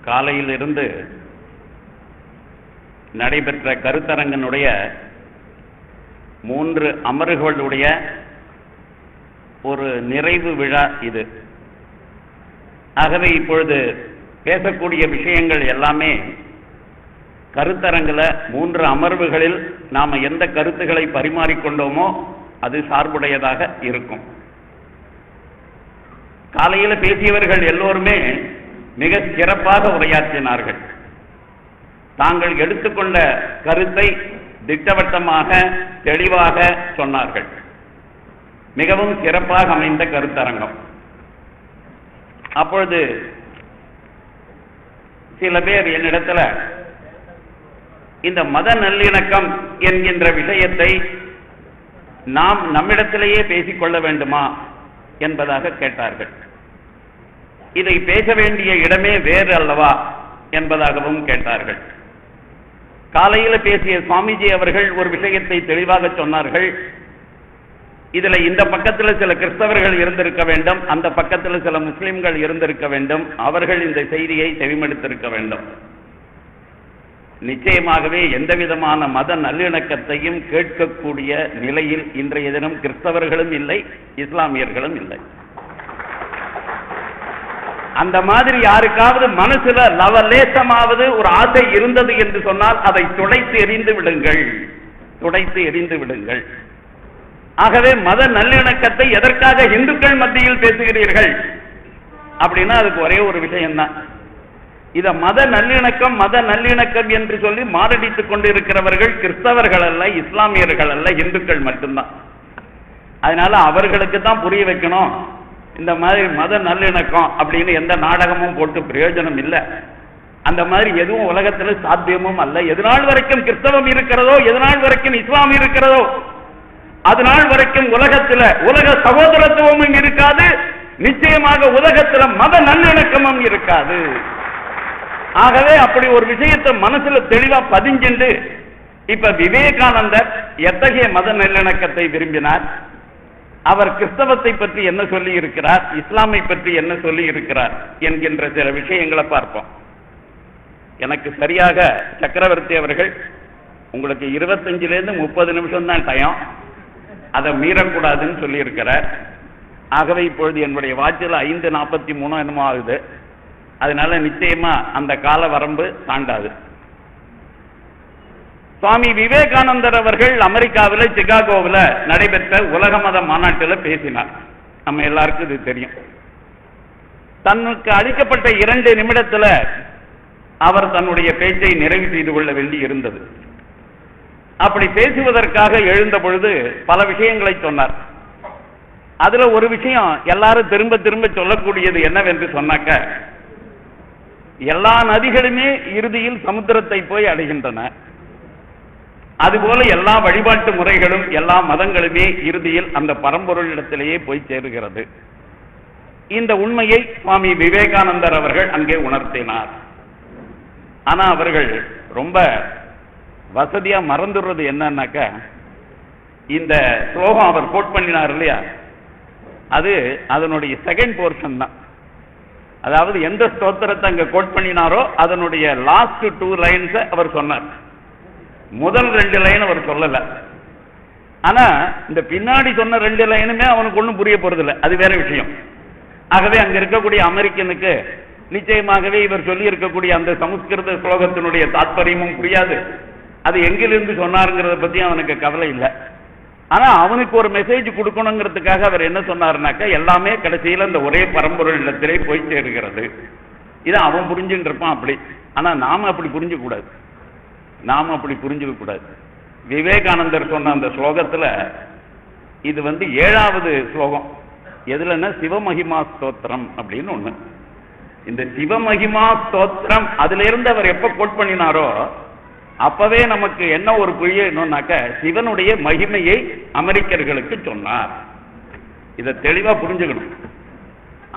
காலையிலிருந்து நடைபெற்ற கருத்தரங்கினுடைய 3 அமர்வுகளுடைய ஒரு நிறைவு விழா இது. ஆகவே இப்பொழுது பேசக்கூடிய விஷயங்கள் எல்லாமே கருத்தரங்கில் 3 அமர்வுகளில் நாம் எந்த கருத்துக்களை பரிமாறிக்கொண்டோமோ அது சார்புடையதாக இருக்கும். காலையில் பேசியவர்கள் எல்லோருமே மிக சிறப்பாக உரையாற்றினார்கள். தாங்கள் எடுத்துக்கொண்ட கருத்தை திட்டவட்டமாக தெளிவாக சொன்னார்கள். மிகவும் சிறப்பாக அமைந்த கருத்தரங்கம். அப்பொழுது சில பேர் என்னிடத்துல இந்த மத நல்லிணக்கம் என்கின்ற விஷயத்தை நாம் நம்மிடத்திலேயே பேசிக்கொள்ள வேண்டுமா என்பதாக கேட்டார்கள். இதை பேச வேண்டிய இடமே வேறு அல்லவா என்பதாகவும் கேட்டார்கள். காலையில் பேசிய சுவாமிஜி அவர்கள் ஒரு விஷயத்தை தெளிவாக சொன்னார்கள். இதுல இந்த பக்கத்தில் சில கிறிஸ்தவர்கள் இருந்திருக்க வேண்டும், அந்த பக்கத்தில் சில முஸ்லிம்கள் இருந்திருக்க வேண்டும், அவர்கள் இந்த செய்தியை செவிமடுத்திருக்க வேண்டும். நிச்சயமாகவே எந்த விதமான மத நல்லிணக்கத்தையும் கேட்கக்கூடிய நிலையில் இன்றைய தினம் கிறிஸ்தவர்களும் இல்லை, இஸ்லாமியர்களும் இல்லை. அந்த மாதிரி யாருக்காவது மனசுல லவலேசமாவது ஒரு ஆசை இருந்தது என்று சொன்னால் அதை துடைத்து எறிந்து விடுங்கள், துடைத்து எறிந்து விடுங்கள். ஆகவே மத நல்லிணக்கத்தை எதற்காக இந்துக்கள் மத்தியில் பேசுகிறீர்கள் அப்படின்னா அதுக்கு ஒரே ஒரு விஷயம்தான். இத மத நல்லிணக்கம் என்று சொல்லி மாரடித்துக் கொண்டிருக்கிறவர்கள் கிறிஸ்தவர்கள் அல்ல, இஸ்லாமியர்கள் அல்ல, இந்துக்கள் மட்டும்தான். அதனால அவர்களுக்கு தான் புரிய வைக்கணும். இந்த மாதிரி மத நல்லிணக்கம் அப்படின்னு எந்த நாடகமும் போட்டு பிரயோஜனம் இல்லை. அந்த மாதிரி எதுவும் உலகத்தில் சாத்தியமும் அல்ல. எதனால் வரைக்கும் கிறிஸ்தவம் இருக்கிறதோ, எதனால் வரைக்கும் இஸ்லாம் இருக்கிறதோ, அதனால் வரைக்கும் உலக சகோதரத்துவமும் இருக்காது, நிச்சயமாக உலகத்தில் மத நல்லிணக்கமும் இருக்காது. ஆகவே அப்படி ஒரு விஷயத்தை மனசுல தெளிவா பதிஞ்சுண்டு இப்ப விவேகானந்தர் எத்தகைய மத நல்லிணக்கத்தை விரும்பினார், அவர் கிறிஸ்தவத்தை பற்றி என்ன சொல்லி இருக்கிறார், இஸ்லாமை பற்றி என்ன சொல்லி இருக்கிறார் என்கின்ற சில விஷயங்களை பார்ப்போம். எனக்கு சரியாக சக்கரவர்த்தி அவர்கள் உங்களுக்கு 25லேருந்து 30 நிமிஷம் தான் டைம், அதை மீறக்கூடாதுன்னு சொல்லி இருக்கிறார். ஆகவே இப்பொழுது என்னுடைய வாட்சில் 5:43 என்னமோ ஆகுது. அதனால நிச்சயமா அந்த கால வரம்பு தாண்டாது. சுவாமி விவேகானந்தர் அவர்கள் அமெரிக்காவில் சிகாகோவில் நடைபெற்ற உலக மத மாநாட்டில் பேசினார். நம்ம எல்லாருக்கும் இது தெரியும். தனக்கு அளிக்கப்பட்ட 2 நிமிடத்தில் அவர் தன்னுடைய பேச்சை நிறைவு செய்து கொள்ள வேண்டி இருந்தது. அப்படி பேசுவதற்காக எழுந்த பொழுது பல விஷயங்களை சொன்னார். அதுல ஒரு விஷயம் எல்லாரும் திரும்ப திரும்ப சொல்லக்கூடியது என்னவென்று சொன்னாக்க, எல்லா நதிகளுமே இறுதியில் சமுத்திரத்தை போய் அடைகின்றன. அதுபோல எல்லா வழிபாட்டு முறைகளும் எல்லா மதங்களுமே இறுதியில் அந்த பரம்பொருளிடத்திலேயே போய் சேருகிறது. இந்த உண்மையை சுவாமி விவேகானந்தர் அவர்கள் அங்கே உணர்த்தினார். ஆனா அவர்கள் ரொம்ப வசதியா மறந்துடுறது என்னன்னாக்க, இந்த ஸ்லோகம் அவர் கோட் பண்ணினார் இல்லையா, அது அதனுடைய செகண்ட் போர்ஷன் தான். அதாவது எந்த ஸ்தோத்திரத்தை அங்க கோட் பண்ணினாரோ அதனுடைய லாஸ்ட் 2 லைன்ஸ் அவர் சொன்னார். முதல் 2 லைன் அவர் சொல்லல. ஆனா இந்த பின்னாடி சொன்ன 2 லைனுமே அவனுக்கு ஒன்றும் புரிய போறதில்லை, அது வேற விஷயம். ஆகவே அங்க இருக்கக்கூடிய அமெரிக்கனுக்கு நிச்சயமாகவே இவர் சொல்லி இருக்கக்கூடிய அந்த சமஸ்கிருத ஸ்லோகத்தினுடைய தாத்பரியமும் புரியாது. அது எங்கிலிருந்து சொன்னாருங்கிறத பத்தி அவனுக்கு கவலை இல்லை. ஆனா அவனுக்கு ஒரு மெசேஜ் கொடுக்கணுங்கிறதுக்காக அவர் என்ன சொன்னாருனாக்க, எல்லாமே கடைசியில் இந்த ஒரே பரம்பொருள் இடத்திலே போய் சேருகிறது. இதை அவன் புரிஞ்சுட்டு இருப்பான் அப்படி. ஆனா நாம அப்படி புரிஞ்சுக்க கூடாது, நாம அப்படி புரிஞ்சுக்க கூடாது. விவேகானந்தர் சொன்ன அந்த ஸ்லோகத்துல இது 7வது ஸ்லோகம். எதுலன்னா சிவமகிமா ஸ்தோத்திரம் அப்படின்னு ஒண்ணு. இந்த சிவமகிமா ஸ்தோத்திரம் அதுல இருந்து அவர் எப்ப கோட் பண்ணினாரோ அப்பவே நமக்கு என்ன ஒரு புரியணும்னாக்க, சிவனுடைய மகிமையை அமெரிக்கர்களுக்கு சொன்னார். இதை தெளிவா புரிஞ்சுக்கணும்.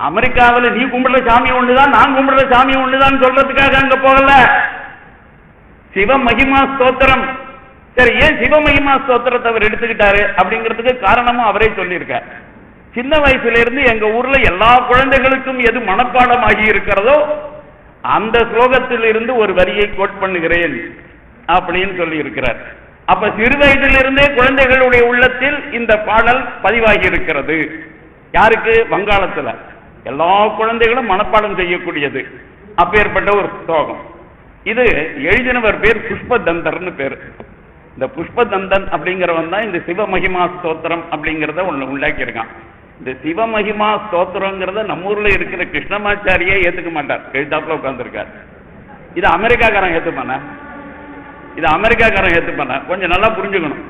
அமெரிக்காவில் நீ கும்பிடுற சாமி ஒண்ணுதான், நான் கும்பிடுற சாமி ஒண்ணுதான் சொல்றதுக்காக அங்க போகல. சிவ மகிமா ஸ்தோத்திரம். சரி, ஏன் சிவமகிமா ஸ்தோத்திரத்தை அவர் எடுத்துக்கிட்டாரு அப்படிங்கிறதுக்கு காரணமும் அவரே சொல்லியிருக்கார். சின்ன வயசுல இருந்து எங்க ஊர்ல எல்லா குழந்தைகளுக்கும் எது மனப்பாடம் ஆகி இருக்கிறதோ அந்த ஸ்லோகத்தில் இருந்து ஒரு வரியை கோட் பண்ணுகிறேன் அப்படின்னு சொல்லி இருக்கிறார். அப்ப சிறு வயதிலிருந்தே குழந்தைகளுடைய உள்ளத்தில் இந்த பாடல் பதிவாகி இருக்கிறது. யாருக்கு? வங்காளத்துல எல்லா குழந்தைகளும் மனப்பாடம் செய்யக்கூடியது. அப்பேற்பட்ட ஒரு ஸ்லோகம் இது. எழுதினவர் பேர் புஷ்பதந்தர்னு பேர். இந்த புஷ்பதந்தன் அப்படிங்கிறவன் தான் இந்த சிவமகிமா ஸ்தோத்திரம் அப்படிங்கிறத ஒண்ணு உண்டாக்கி இருக்கான். இந்த சிவமகிமா ஸ்தோத்திரங்கிறத நம்ம ஊர்ல இருக்கிற கிருஷ்ணமாச்சாரியே ஏத்துக்க மாட்டார், எழுத்தாப்புல உட்கார்ந்துருக்கார். இது அமெரிக்காக்காரன் ஏத்துப்பான, இது அமெரிக்காக்காரன் ஏத்துப்பான. கொஞ்சம் நல்லா புரிஞ்சுக்கணும்.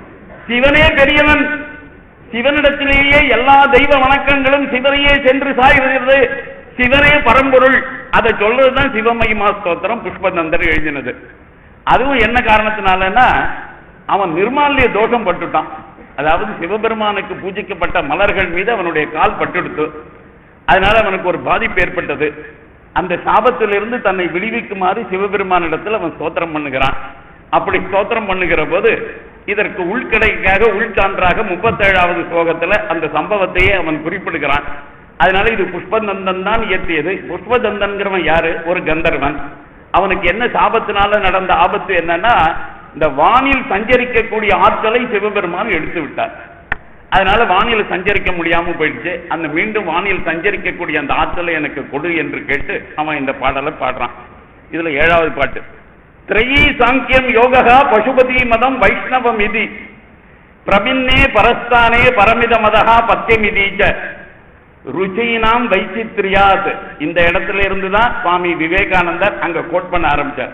சிவனே பெரியவன், சிவனிடத்திலேயே எல்லா தெய்வ வணக்கங்களும் சிவனையே சென்று சாய்கிறது, சிவனே பரம்பொருள். அதை சொல்றதுதான் சிவமகிமா ஸ்தோத்திரம் புஷ்பதந்தர் எழுதினது. அதுவும் என்ன காரணத்தினாலன்னா, அவன் நிர்மால்ய தோஷம் பட்டுட்டான். அதாவது சிவபெருமானுக்கு பூஜிக்கப்பட்ட மலர்கள் மீது அவனுடைய கால் பட்டுடுத்து. அதனால அவனுக்கு ஒரு பாதிப்பு ஏற்பட்டது. அந்த சாபத்திலிருந்து தன்னை விடுவிக்குமாறு சிவபெருமானிடத்தில் அவன் ஸ்தோத்திரம் பண்ணுகிறான். அப்படி ஸ்தோத்திரம் பண்ணுகிற போது இதற்கு உள்கடைக்காக உள்சான்றாக 37வது ஸ்லோகத்துல அந்த சம்பவத்தையே அவன் குறிப்பிடுகிறான். அதனால இது புஷ்பதந்தன் தான் இயற்றியது. புஷ்பதந்தன்கிறவன் யாரு? ஒரு கந்தர்வன். அவனுக்கு என்ன சாபத்தினால நடந்த ஆபத்து என்னன்னா, இந்த வானில் சஞ்சரிக்கக்கூடிய ஆற்றலை சிவபெருமான் எடுத்து விட்டார். அதனால வானில் சஞ்சரிக்க முடியாம போயிடுச்சு. அந்த மீண்டும் வானில் சஞ்சரிக்கக்கூடிய அந்த ஆற்றலை எனக்கு கொடு என்று கேட்டு அவன் இந்த பாடலை பாடுறான். இதுல 7வது பாட்டு. திரையீ சாங்கியம் யோகா பசுபதி மதம் வைஷ்ணவம் இதி பிரபின்னே பரஸ்தானே பரமித மதா பத்தியமிதீச்ச ருச்சினாம் வைச்சித்ரியாத். இந்த இடத்துல இருந்துதான் சுவாமி விவேகானந்தர் அங்க கோட் பண்ண ஆரம்பிச்சார்.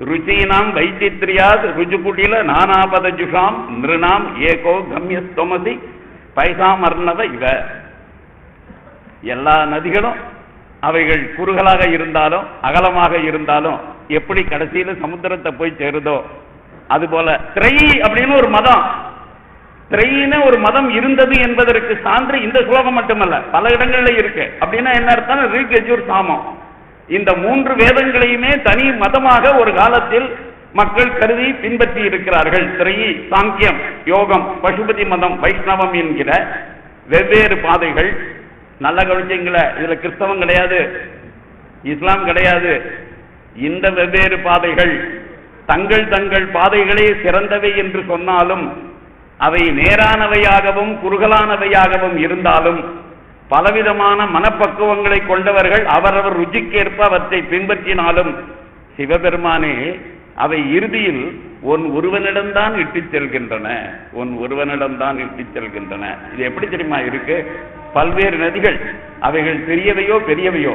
ருச்சினாம் வைச்சித்ரியாத் ருஜுகுட்டில நானாபத ஜுஷாம் நிருணாம் ஏகோ கம்யஸ்தோமசி பைசாம் அர்ணவ இவ. எல்லா நதிகளும் அவைகள் குறுகலாக இருந்தாலும் அகலமாக இருந்தாலும் எப்படி கடைசியில சமுத்திரத்தை போய் சேருதோ அதுபோல திரையி அப்படின்னு ஒரு மதம், திரையின ஒரு மதம் இருந்தது என்பதற்கு சான்று இந்த ஸ்லோகம் மட்டுமல்ல, பல இடங்கள்ல இருக்கு. அப்படின்னா என்ன அர்த்தம்? ரிக் யஜுர் சாமம், இந்த 3 வேதங்களையுமே தனி மதமாக ஒரு காலத்தில் மக்கள் கருதி பின்பற்றி இருக்கிறார்கள். திரையி சாங்கியம் யோகம் பசுபதி மதம் வைஷ்ணவம் என்கிற வெவ்வேறு பாதைகள். நல்ல கவனிச்சீங்களா? இதுல கிறிஸ்தவம் கிடையாது, இஸ்லாம் கிடையாது. இந்த வெவ்வேறு பாதைகள் தங்கள் தங்கள் பாதைகளே சிறந்தவை என்று சொன்னாலும் அவை நேரானவையாகவும் குறுகலானவையாகவும் இருந்தாலும் பலவிதமான மனப்பக்குவங்களை கொண்டவர்கள் அவரவர் ருச்சிக்கேற்ப அவற்றை பின்பற்றினாலும் சிவபெருமானே அவை இறுதியில் ஒருவனிடம்தான் இட்டுச் செல்கின்றன, ஒருவனிடம்தான் இட்டுச் செல்கின்றன. இது எப்படி தெரியுமா இருக்கு? பல்வேறு நதிகள் அவைகள் பெரியவையோ பெரியவையோ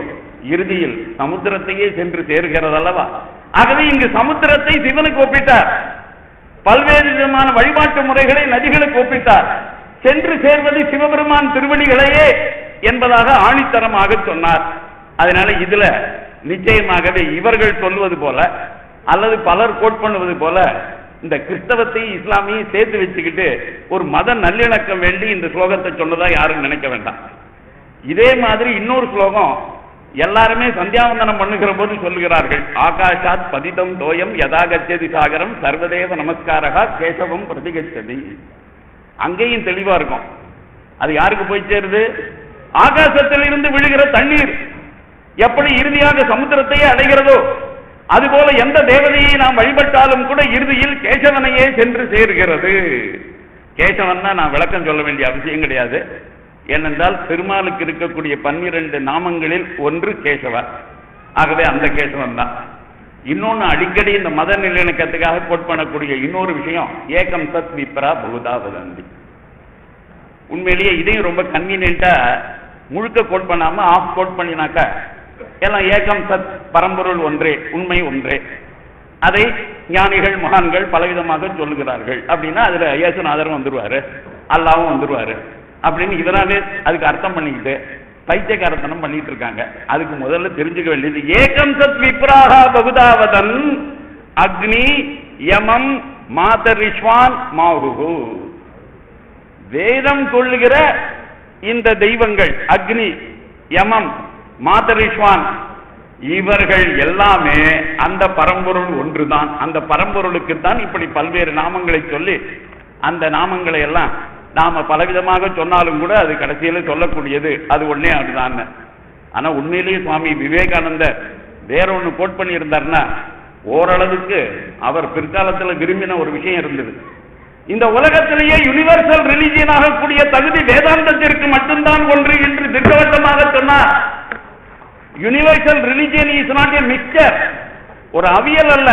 இறுதியில் சமுத்திரத்தையே சென்று சேர்கிறது அல்லவா? ஆகவே இங்கு சமுத்திரத்தை சிவனுக்கு ஒப்பிட்டார், பல்வேறு விதமான வழிபாட்டு முறைகளை நதிகளுக்கு ஒப்பிட்டார். சென்று சேர்வது சிவபெருமான் திருவடிகளையே என்பதாக ஆணித்தரமாக சொன்னார். அதனால இதுல நிச்சயமாகவே இவர்கள் சொல்வது போல அல்லது பலர் கோட் பண்ணுவது போல இந்த கிறிஸ்தவத்தையும் இஸ்லாமையும் சேர்த்து வச்சுக்கிட்டு ஒரு மத நல்லிணக்கம் வேண்டி இந்த ஸ்லோகத்தை சொன்னதா யாரும் நினைக்க வேண்டாம். இதே மாதிரி இன்னொரு ஸ்லோகம் எல்லாருமே சந்தியாவந்தனம் பண்ணுகிற போது சொல்லுகிறார்கள். ஆகாஷாத் பதிதம் தோயம் யதா கச்சதி சாகரம் சர்வதேவ நமஸ்காரகா கேசவம் பிரதிகச்சதி. அங்கேயும் தெளிவா இருக்கும். அது யாருக்கு போய் சேருது? ஆகாசத்தில் இருந்து விழுகிற தண்ணீர் எப்படி இறுதியாக சமுத்திரத்தையே அடைகிறதோ அதுபோல எந்த தேவதையை நாம் வழிபட்டாலும் கூட இறுதியில் கேசவனையே சென்று சேர்கிறது. கேசவன்னா நான் விளக்கம் சொல்ல வேண்டிய அவசியம் கிடையாது. ஏனென்றால் பெருமாளுக்கு இருக்கக்கூடிய 12 நாமங்களில் ஒன்று கேசவன். ஆகவே அந்த கேசவன் தான். இன்னொன்னு அடிக்கடி இந்த மத நல்லிணக்கத்துக்காக கோட் பண்ணக்கூடிய இன்னொரு விஷயம் ஏகம் சத் விப்ரா பகுதா வதந்தி. உண்மையிலேயே இதையும் ரொம்ப கன்வீனியன்ட்டா முழுக்க கோட் பண்ணாம ஆஃப் கோட் பண்ணினாக்க எல்லாம் ஏகம் சத் பரம்பொருள் ஒன்றே, உண்மை ஒன்றே. அதை ஞானிகள் மகான்கள் பலவிதமாக சொல்லுகிறார்கள். அப்படின்னா அதுல இயேசுநாதரும் வந்துருவாரு, அல்லாவும் வந்துருவாரு அப்படின்னு இதனாலே அதுக்கு அர்த்தம் பண்ணிக்கிட்டு பைத்தியக்காரத்தனம் பண்ணிட்டு இருக்காங்க. அதுக்கு முதல்ல தெரிஞ்சுக்க வேண்டியது ஏகம் சத் விப்ராஹா பகுதாவதன் அக்னி யமம் மாதரிஷ்வான் மாஹுஹு. வேதம் சொல்லுகிற இந்த தெய்வங்கள் அக்னி யமம் மாதரிஷ்வான் இவர்கள் எல்லாமே அந்த பரம்பொருள் ஒன்றுதான். அந்த பரம்பொருளுக்கு தான் இப்படி பல்வேறு நாமங்களை சொல்லி அந்த நாமங்களை எல்லாம் நாம பலவிதமாக சொன்னாலும் கூட அது கடைசியில சொல்லக்கூடியது அது ஒன்னே அதுதான். ஆனா உண்மையிலேயே சுவாமி விவேகானந்தர் வேற ஒண்ணு கோட் பண்ணி இருந்தார்னா ஓரளவுக்கு அவர் பிற்காலத்தில் விரும்பின ஒரு விஷயம் இருந்தது. இந்த உலகத்திலேயே யுனிவர்சல் ரிலிஜியன் ஆகக்கூடிய தகுதி வேதாந்தத்திற்கு மட்டும்தான் ஒன்று என்று திட்டவட்டமாக சொன்னார். Universal religion is not a mixture, ஒரு அவியல் அல்ல.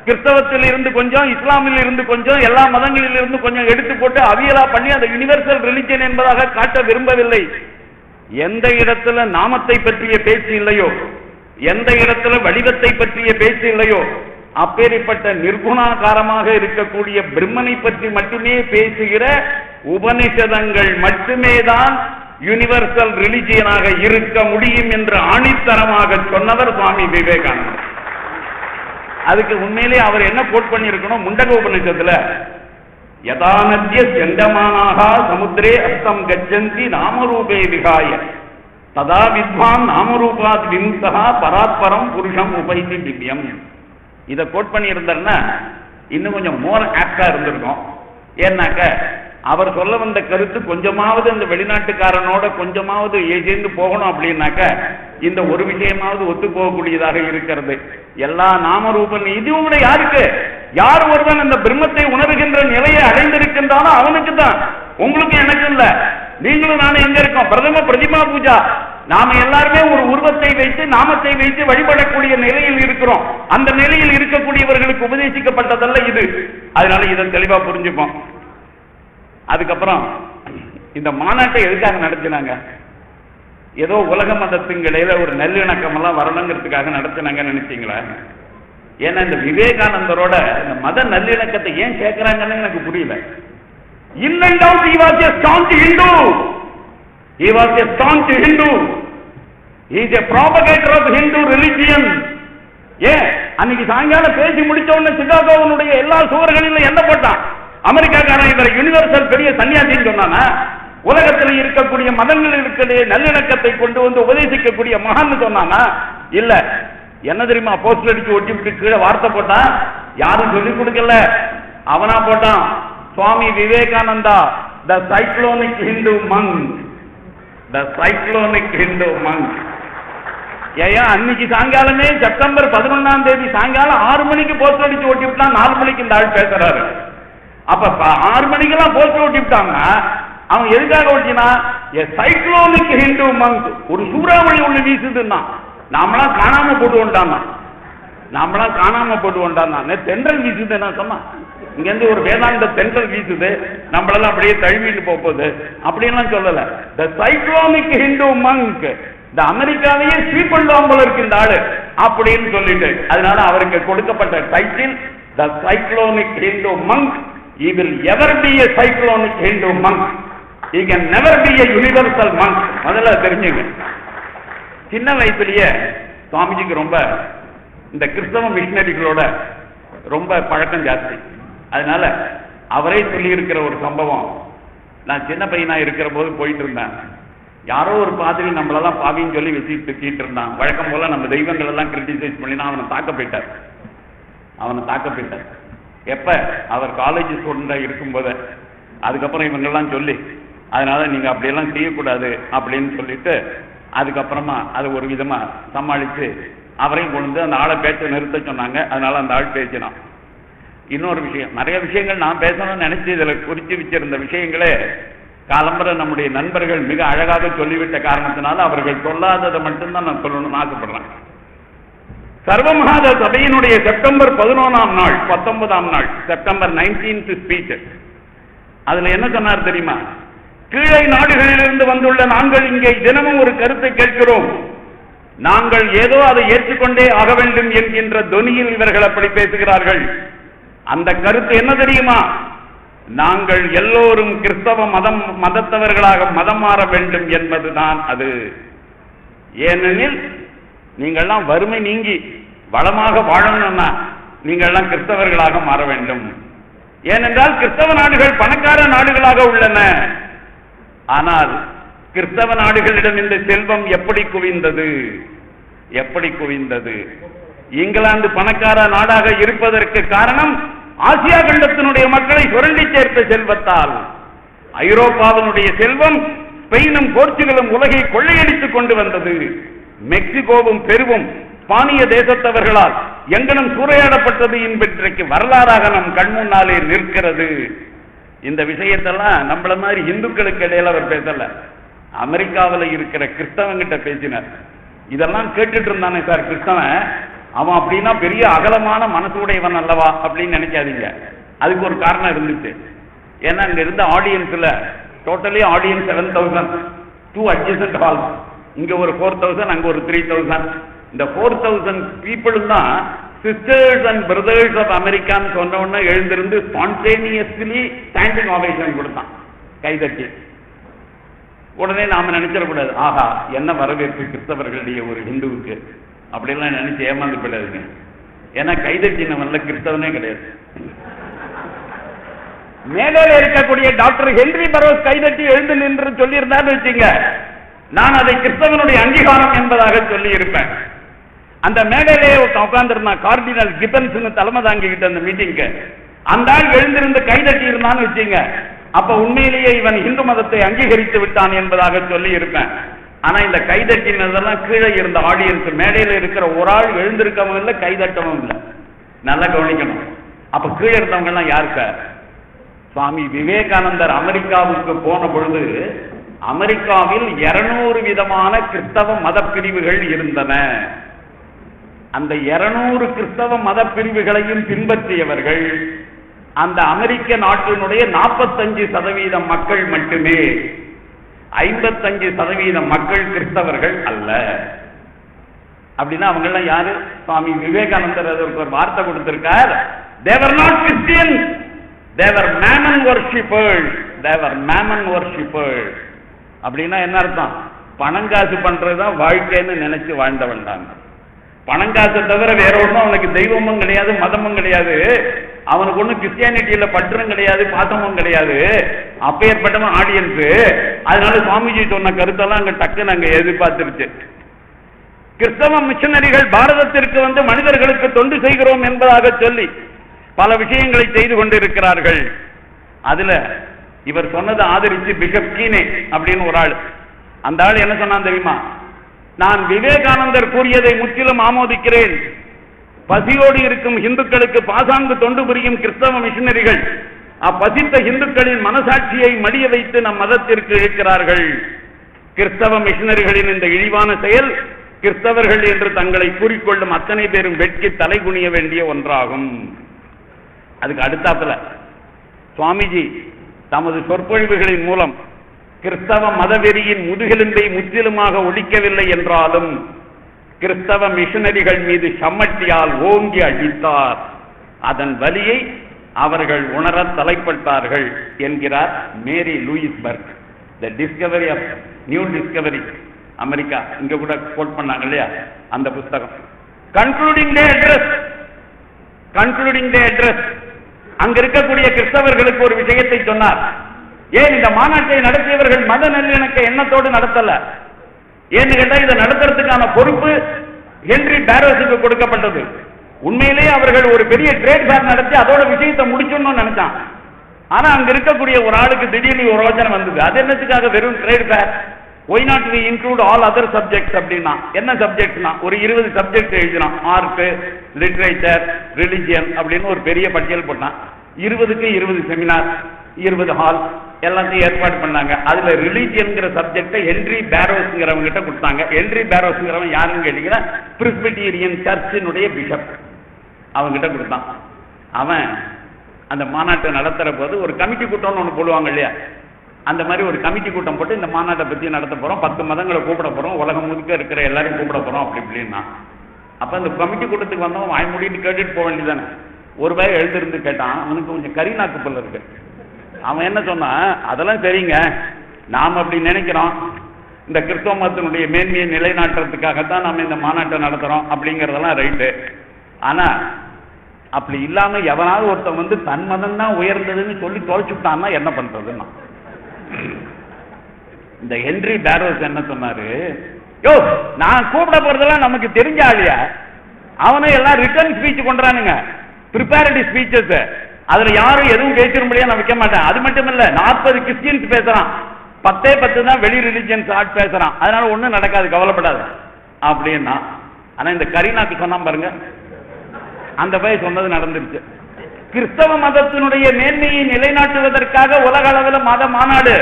கிறிஸ்தவத்தில் இருந்து கொஞ்சம், இஸ்லாமில் இருந்து கொஞ்சம், எல்லா மதங்களில் இருந்து கொஞ்சம் எடுத்து போட்டு அவியலா பண்ணி அந்த யுனிவர்சல் ரிலிஜியன் என்பதாக காட்ட விரும்பவில்லை. எந்த இடத்துல நாமத்தை பற்றிய பேச்சு இல்லையோ, எந்த இடத்துல வடிவத்தை பற்றிய பேச்சு இல்லையோ, அப்பேற்பட்ட நிர்குணாகாரமாக இருக்கக்கூடிய பிரம்மனை பற்றி மட்டுமே பேசுகிற உபனிஷதங்கள் மட்டுமே தான் யூனிவர்சல் ரிலிஜியனாக இருக்க முடியும் என்று ஆணித்தரமாக சொன்னவர் சுவாமி விவேகானந்தர். அதுக்கு உண்மையிலே அவர் என்ன கோட் பண்ணியிருக்கணும், முண்டக உபனிஷத்துல யதானத்ய செண்டமானாக சமுத்திரே அஸ்தம் கச்சந்தி நாமரூபே விகாய ததா வித்வான் நாமரூபாத் விமுக்தா பராத்பரம் புருஷம் உபைதி திவ்யம். இதை கோட் பண்ணி இருந்தாருன்னா இன்னும் கொஞ்சம் மோர் ஆக்டா இருந்திருக்கும். ஏன்னாக்க அவர் சொல்ல வந்த கருத்து கொஞ்சமாவது இந்த வெளிநாட்டுக்காரனோட கொஞ்சமாவது சேர்ந்து போகணும் அப்படின்னாக்க இந்த ஒரு விஷயமாவது ஒத்து போகக்கூடியதாக இருக்கிறது. எல்லா நாமரூபன் இதுவும் கூட யாருக்கு, யார் ஒருவன் அந்த பிரம்மத்தை உணர்கின்ற நிலையை அடைந்திருக்கின்றானோ அவனுக்கு தான், உங்களுக்கு எனக்கு இல்ல. நீங்களும் நானும் எங்க இருக்கோம், பிரதம பிரதிமா பூஜா. நாம எல்லாருமே ஒரு உருவத்தை வைத்து நாமத்தை வைத்து வழிபடக்கூடிய நிலையில் இருக்கிறோம். அந்த நிலையில் இருக்கக்கூடியவர்களுக்கு உபதேசிக்கப்பட்டதல்ல இது. அதனால இதை தெளிவா புரிஞ்சுப்போம். அதுக்கப்புறம் இந்த மாநாட்டை எதுக்காக நடத்தினாங்க? ஏதோ உலக மதத்துங்களில ஒரு நல்லிணக்கம் எல்லாம் வரணுங்கிறதுக்காக நடத்தினாங்கன்னு நினைச்சீங்களா? ஏன்னா இந்த விவேகானந்தரோட இந்த மத நல்லிணக்கத்தை ஏன் கேட்கிறாங்கன்னு எனக்கு புரியல. In and out he was a staunch Hindu. He was a staunch Hindu. He is a propagator of Hindu religion. ஏன் அன்னைக்கு சாயங்காலம் பேசி முடிச்ச உடனே சிகாகோவினுடைய எல்லா சுவர்களிலும் என்ன போட்டான்? அமெரிக்காக்காரன் இவரை யூனிவர்சல் பெரிய சன்னியாசின்னு சொன்னானா? உலகத்தில் இருக்கக்கூடிய மதங்களுக்கு நல்லிணக்கத்தை கொண்டு வந்து உபதேசிக்கக்கூடிய மகான்னு சொன்னானா? இல்ல. என்ன தெரியுமா போஸ்டர் அடிச்சு ஒட்டி விட்டு கீழே வார்த்தை போட்டான். யாரும் சொல்லிக் கொடுக்கல, அவனா போட்டான். சுவாமி விவேகானந்தா, த சைக்ளோனிக் ஹிந்து மங்க், த சைக்ளோனிக் ஹிந்து மங்க். ஏயா அன்னைக்கு சாயங்காலமே செப்டம்பர் 11ஆம் தேதி சாயங்காலம் 6 மணிக்கு போஸ்டர் அடிச்சு ஓட்டி விட்டான். 4 மணிக்கு இந்த ஆள் பேசுறாரு. அப்ப 6 மணிக்கெல்லாம் போஸ்டர் ஓட்டி விட்டாங்க. அவன் எதுக்காக ஓட்டினா, சைக்ளோனிக் ஹிந்து மங்க், ஒரு சூறாவளி ஒண்ணு வீசுதுன்னா நாமளாம் காணாம போட்டுவோண்டான், நாமளாம் காணாம போட்டுவோண்டான். தென்றல் வீசுது நான் சொன்னான். இங்க இருந்து ஒரு வேதாந்த தென்றல் வீசுது, நம்மளெல்லாம் அப்படியே தழுவிட்டு போகுது அப்படின்லாம் சொல்லல. த சைக்ளோனிக் ஹிந்து மங்க், இந்த அமெரிக்காவையே ஸ்வீப் பண்ணுவாங்க போல இருக்கு இந்த ஆளு அப்படின்னு சொல்லிட்டு, அதனால அவருக்கு கொடுக்கப்பட்ட title the cyclonic Hindu monk. He will ever be a cyclonic Hindu monk. He can never be a universal monk. முதல்ல தெரிஞ்சுங்க. சின்ன வயசுலயே சுவாமிஜிக்கு ரொம்ப இந்த கிறிஸ்தவ மிஷனரிகளோட ரொம்ப பழக்கம் ஜாஸ்தி. அதனால அவரே சொல்லி இருக்கிற ஒரு சம்பவம், நான் சின்ன பையனா இருக்கிற போது போயிட்டு இருந்தேன். யாரோ ஒரு பாதிரி நம்மளெல்லாம் பாவின்னு சொல்லி வச்சுட்டு இருந்தான். வழக்கம் போல நம்ம தெய்வங்கள் எல்லாம் கிரிட்டிசைஸ் பண்ணினா அவனை தாக்க போயிட்டார். எப்ப அவர் காலேஜ் ஸ்டூடெண்டா இருக்கும்போது, அதுக்கப்புறம் இவங்கெல்லாம் சொல்லி அதனால நீங்க அப்படியெல்லாம் செய்யக்கூடாது அப்படின்னு சொல்லிட்டு அதுக்கப்புறமா அதை ஒரு விதமா சமாளித்து அவரையும் கொண்டு அந்த ஆளை பேச்ச நிறுத்த சொன்னாங்க. அதனால அந்த ஆள் பேசினான். இன்னொரு விஷயம், நிறைய விஷயங்கள் நான் பேசணும்னு நினைச்சு இதுல குறிச்சு வச்சிருந்த விஷயங்களே காலம்பர நம்முடைய நண்பர்கள் மிக அழகாக சொல்லிவிட்ட காரணத்தினால அவர்கள் சொல்லாததை மட்டும்தான் நான் சொல்லணும்னு ஆசைப்படுறேன். சர்வமகாத சபையினுடைய செப்டம்பர் 11ஆம் நாள் 19ஆம் நாள் செப்டம்பர் 19th ஸ்பீச், அதுல என்ன சொன்னார் தெரியுமா? கீழே நாடுகளிலிருந்து வந்துள்ள நாங்கள் இங்கே தினமும் ஒரு கருத்தை கேட்கிறோம். நாங்கள் ஏதோ அதை ஏற்றுக்கொண்டே ஆக வேண்டும் என்கின்ற தொனியில் இவர்கள் அப்படி பேசுகிறார்கள். அந்த கருத்து என்ன தெரியுமா? நாங்கள் எல்லோரும் கிறிஸ்தவ மதத்தவர்களாக மதம் மாற வேண்டும் என்பதுதான் அது. ஏனெனில் நீங்கள்லாம் வறுமை நீங்கி வளமாக வாழணும்னா நீங்கள்லாம் கிறிஸ்தவர்களாக மாற வேண்டும். ஏனென்றால் கிறிஸ்தவ நாடுகள் பணக்கார நாடுகளாக உள்ளன. ஆனால் கிறிஸ்தவ நாடுகளிடம் இந்த செல்வம் எப்படி குவிந்தது? இங்கிலாந்து பணக்கார நாடாக இருப்பதற்கு காரணம் ஆசியா கண்டத்தினுடைய மக்களை சுரண்டி சேர்த்த செல்வத்தால். ஐரோப்பாவினுடைய செல்வம் ஸ்பெயினும் போர்ச்சுகலும் உலகை கொள்ளையடித்துக் கொண்டு வந்தது. மெக்சிகோவும் பெருவும் ஸ்பானிய தேசத்தவர்களால் எங்கனும் சூறையாடப்பட்டது இன்றைக்கு வரலாறாக நம் கண் முன்னாலே நிற்கிறது. இந்த விஷயத்தெல்லாம் நம்மள மாதிரி இந்துக்களுக்கு இடையில அவர் பேசல, அமெரிக்காவில் இருக்கிற கிறிஸ்தவங்கிட்ட பேசினார். இதெல்லாம் கேட்டுட்டு இருந்தானே சார் கிறிஸ்தவன், அவன் அப்படின்னா பெரிய அகலமான மனசுடையவன் அல்லவா அப்படின்னு நினைக்காதீங்க. அதுக்கு ஒரு காரணம் இருந்துச்சு. ஏன்னா இங்க இருந்த ஆடியன்ஸ்ல டோட்டலி ஆடியன்ஸ் 7,000, 2 adjacent halls. இங்க ஒரு 4,000, அங்க ஒரு 3,000. இந்த 4,000 பீப்புளும் தான் சிஸ்டர்ஸ் அண்ட் பிரதர்ஸ் ஆஃப் அமெரிக்கான்னு சொன்ன உடனே எழுந்திருந்து ஸ்பான்டேனியஸ்லி ஸ்டாண்டிங் ஓவேஷன் கொடுத்தான், கைதட்டி. உடனே நாம நினைச்சிடக்கூடாது, ஆஹா என்ன வரவேற்பு கிறிஸ்தவர்களுடைய ஒரு ஹிந்துவுக்கு, அப்படிலாம் நினைச்சு ஏமாந்து போயிடாதுங்க. ஏன்னா கைதட்டினவன்ல கிறிஸ்தவனே கிடையாது. மேடையில் இருக்கக்கூடிய டாக்டர் ஹென்றி பரோஸ் கைதட்டி எழுந்து நின்று சொல்லி இருந்தான்னு வச்சுங்க, நான் அதை கிறிஸ்தவனுடைய அங்கீகாரம் என்பதாக சொல்லி இருப்பேன். அந்த மேடையிலே உட்கார்ந்து இருந்தான் கார்டினல் கிபன்ஸ் தலைமை தாங்கிக்கிட்ட அந்த மீட்டிங்க்கு. அந்த ஆள் எழுந்திருந்து கைதட்டி இருந்தான்னு வச்சுங்க, அப்ப உண்மையிலேயே இவன் இந்து மதத்தை அங்கீகரித்து விட்டான் என்பதாக சொல்லி இருப்பேன். ஆனா இந்த கைதட்டினதெல்லாம் கீழே இருந்த ஆடியன்ஸ், மேடையில் இருக்கிற ஒரு ஆள் எழுந்திருக்கவும் இல்லை கைதட்டவும் இல்லை. நல்லா கவனிக்கணும். அப்ப கீழே இருந்தவங்க எல்லாம் யாரு சார்? சுவாமி விவேகானந்தர் அமெரிக்காவுக்கு போன பொழுது அமெரிக்காவில் 200 விதமான கிறிஸ்தவ மத பிரிவுகள் இருந்தன. அந்த 200 கிறிஸ்தவ மத பிரிவுகளையும் பின்பற்றியவர்கள் அந்த அமெரிக்க நாட்டினுடைய 45% மக்கள் மட்டுமே. 55% மக்கள் கிறிஸ்தவர்கள் அல்ல. அப்படின்னா அவங்க எல்லாம் யாரு? சுவாமி விவேகானந்தர் அதற்கு ஒரு வார்த்தை கொடுத்திருக்கார், they were not Christians, they were mammon worshippers, they were mammon worshippers. அப்படின்னா என்ன அர்த்தம்? பணங்காசு பண்றதுதான் வாழ்க்கைன்னு நினைச்சு வாழ்ந்தவன் தான். பணங்காசை தவிர வேற ஒன்றும் அவனுக்கு தெய்வமும் கிடையாது, மதமும் கிடையாது, அவனுக்கு ஒன்றும் கிறிஸ்டியானிட்டியில பற்றும் கிடையாது, பாசமும் கிடையாது. அப்பேற்பட்டவன் ஆடியன்ஸ். அதனால சுவாமிஜி சொன்ன கருத்தெல்லாம் அங்க டக்குன்னு அங்க எதிர்பார்த்துருச்சு. கிறிஸ்தவ மிஷனரிகள் பாரதத்திற்கு வந்து மனிதர்களுக்கு தொண்டு செய்கிறோம் என்பதாக சொல்லி பல விஷயங்களை செய்து கொண்டிருக்கிறார்கள். அதுல இவர் சொன்னதை ஆதரிச்சு பிஷப் கீனே அப்படின்னு ஒரு ஆள், அந்த ஆள் என்ன சொன்னான் தெரியுமா? நான் விவேகானந்தர் கூறியதை முற்றிலும் ஆமோதிக்கிறேன். பசியோடு இருக்கும் இந்துக்களுக்கு பாசாங்கு தொண்டு புரியும் கிறிஸ்தவ மிஷனரிகள் அப்பசித்த இந்துக்களின் மனசாட்சியை மடிய வைத்து நம் மதத்திற்கு இழுக்கிறார்கள். கிறிஸ்தவ மிஷனரிகளின் இந்த இழிவான செயல் கிறிஸ்தவர்கள் என்று தங்களை கூறிக்கொள்ளும் அத்தனை பேரும் வெட்கி தலை குனிய வேண்டிய ஒன்றாகும். அதுக்கு அடுத்தாப்புல சுவாமிஜி தமது சொற்பொழிவுகளின் மூலம் கிறிஸ்தவ மதவெறியின் முதுகெலும்பை முற்றிலுமாக ஒழிக்கவில்லை என்றாலும் கிறிஸ்தவ மிஷனரிகள் மீது சம்மட்டியால் ஓங்கி அடித்தார். அதன் வலியை அவர்கள் உணர தலைப்பட்டார்கள் என்கிறார் Mary Louisburg. The discovery of new discovery, America. இங்க கூட கோட் பண்ணாங்க இல்லையா அந்த புத்தகம். கன்க்ளூடிங் தி அட்ரஸ் அங்க இருக்கக்கூடிய கிறிஸ்தவர்களுக்கு ஒரு விஷயத்தை சொன்னார். ஏன் இந்த மாநாட்டை நடத்தியவர்கள் மத நல்லிணக்க எண்ணத்தோடு நடத்தல? ஏன்னு கேட்டா இதை நடத்துறதுக்கான பொறுப்பு ஹென்றி பேரோஸுக்கு கொடுக்கப்பட்டது. உண்மையிலேயே அவர்கள் ஒரு பெரிய ட்ரேட் ஃபேர் நடத்தி அதோட விஷயத்தை முடிச்சோம்னு நினைச்சான். ஆனா அங்க இருக்கக்கூடிய ஒரு ஆளுக்கு திடீர்னு ஒரு யோசனை வந்தது. அது என்னத்துக்காக வெறும் trade fair? Why not we include all other subjects அப்படின்னா என்ன சப்ஜெக்ட்னா ஒரு 20 சப்ஜெக்ட் எழுதினான். ஆர்ட், லிட்ரேச்சர், ரிலிஜியன் அப்படின்னு ஒரு பெரிய பட்டியல் போட்டான். 20க்கு 20 செமினார், 20 ஹால் எல்லாத்தையும் ஏற்பாடு பண்ணாங்க. அதுல ரிலிஜியன்ங்கிற சப்ஜெக்டை ஹென்றி பேரோஸ்ங்கிறவங்க கிட்ட கொடுத்தாங்க. ஹென்றி பேரோஸ்ங்கிறவன் யாருன்னு கேட்டீங்கன்னா பிரெஸ்பிட்டீரியன் சர்ச்சினுடைய பிஷப். அவங்க கிட்ட கொடுத்தான். அவன் அந்த மாநாட்டை நடத்துற போது ஒரு கமிட்டி கூட்டம்னு ஒன்று போடுவாங்க இல்லையா, அந்த மாதிரி ஒரு கமிட்டி கூட்டம் போட்டு இந்த மாநாட்டை பத்தி நடத்த போறோம், 10 மதங்களை கூப்பிட போறோம், உலகம் முழுக்க இருக்கிற எல்லாரும் கூப்பிட போறோம் அப்படி இப்படின்னா. அப்ப அந்த கமிட்டி கூட்டத்துக்கு வந்தவன் வாய் மூடிட்டு கேட்டுட்டு போக வேண்டியதானே. ஒரு பையன் எழுந்திருந்து கேட்டான், அவனுக்கு கொஞ்சம் கரிநாக்கு போல இருக்கு. அவன் என்ன சொன்னான், அதெல்லாம் சரிங்க, நாம் அப்படி நினைக்கிறோம், இந்த கிறிஸ்தவ மதத்தினுடைய மேன்மையை நிலைநாட்டுறதுக்காகத்தான் நம்ம இந்த மாநாட்டை நடத்துறோம் அப்படிங்கிறதெல்லாம் ரைட்டு. ஆனா அப்படி இல்லாம எவனாவது ஒருத்தன் வந்து தன் மதம் தான் உயர்ந்ததுன்னு சொல்லி தொலைச்சுட்டான்னா என்ன பண்றதுன்னா, இந்த ஹென்றி பேரோஸ் என்ன சொன்னாரு, யோ நான் கூப்பிட போறதெல்லாம் நமக்கு தெரிஞ்ச ஆளியா, அவனும் எல்லாம் ரிட்டர்ன் ஸ்பீச் கொண்டானுங்க, ப்ரிப்பேர்டு ஸ்பீச்சஸ், அதுல யாரும் எதுவும் பேசிரும்படியா நான் வைக்க மாட்டேன். அது மட்டும் இல்ல 40 கிறிஸ்டியன்ஸ் பேசுறான், 10 தான் வெளி ரிலிஜியன்ஸ் ஆட் பேசுறான், அதனால ஒண்ணும் நடக்காது, கவலைப்படாது அப்படின்னா. ஆனா இந்த கரீனாக்கு சொன்னா பாருங்க, அந்த பையன் சொன்னது நடந்துருச்சு. கிறிஸ்தவ மதத்தினுடைய மேன்மையை நிலைநாட்டுவதற்காக உலக அளவில் மத மாநாடு.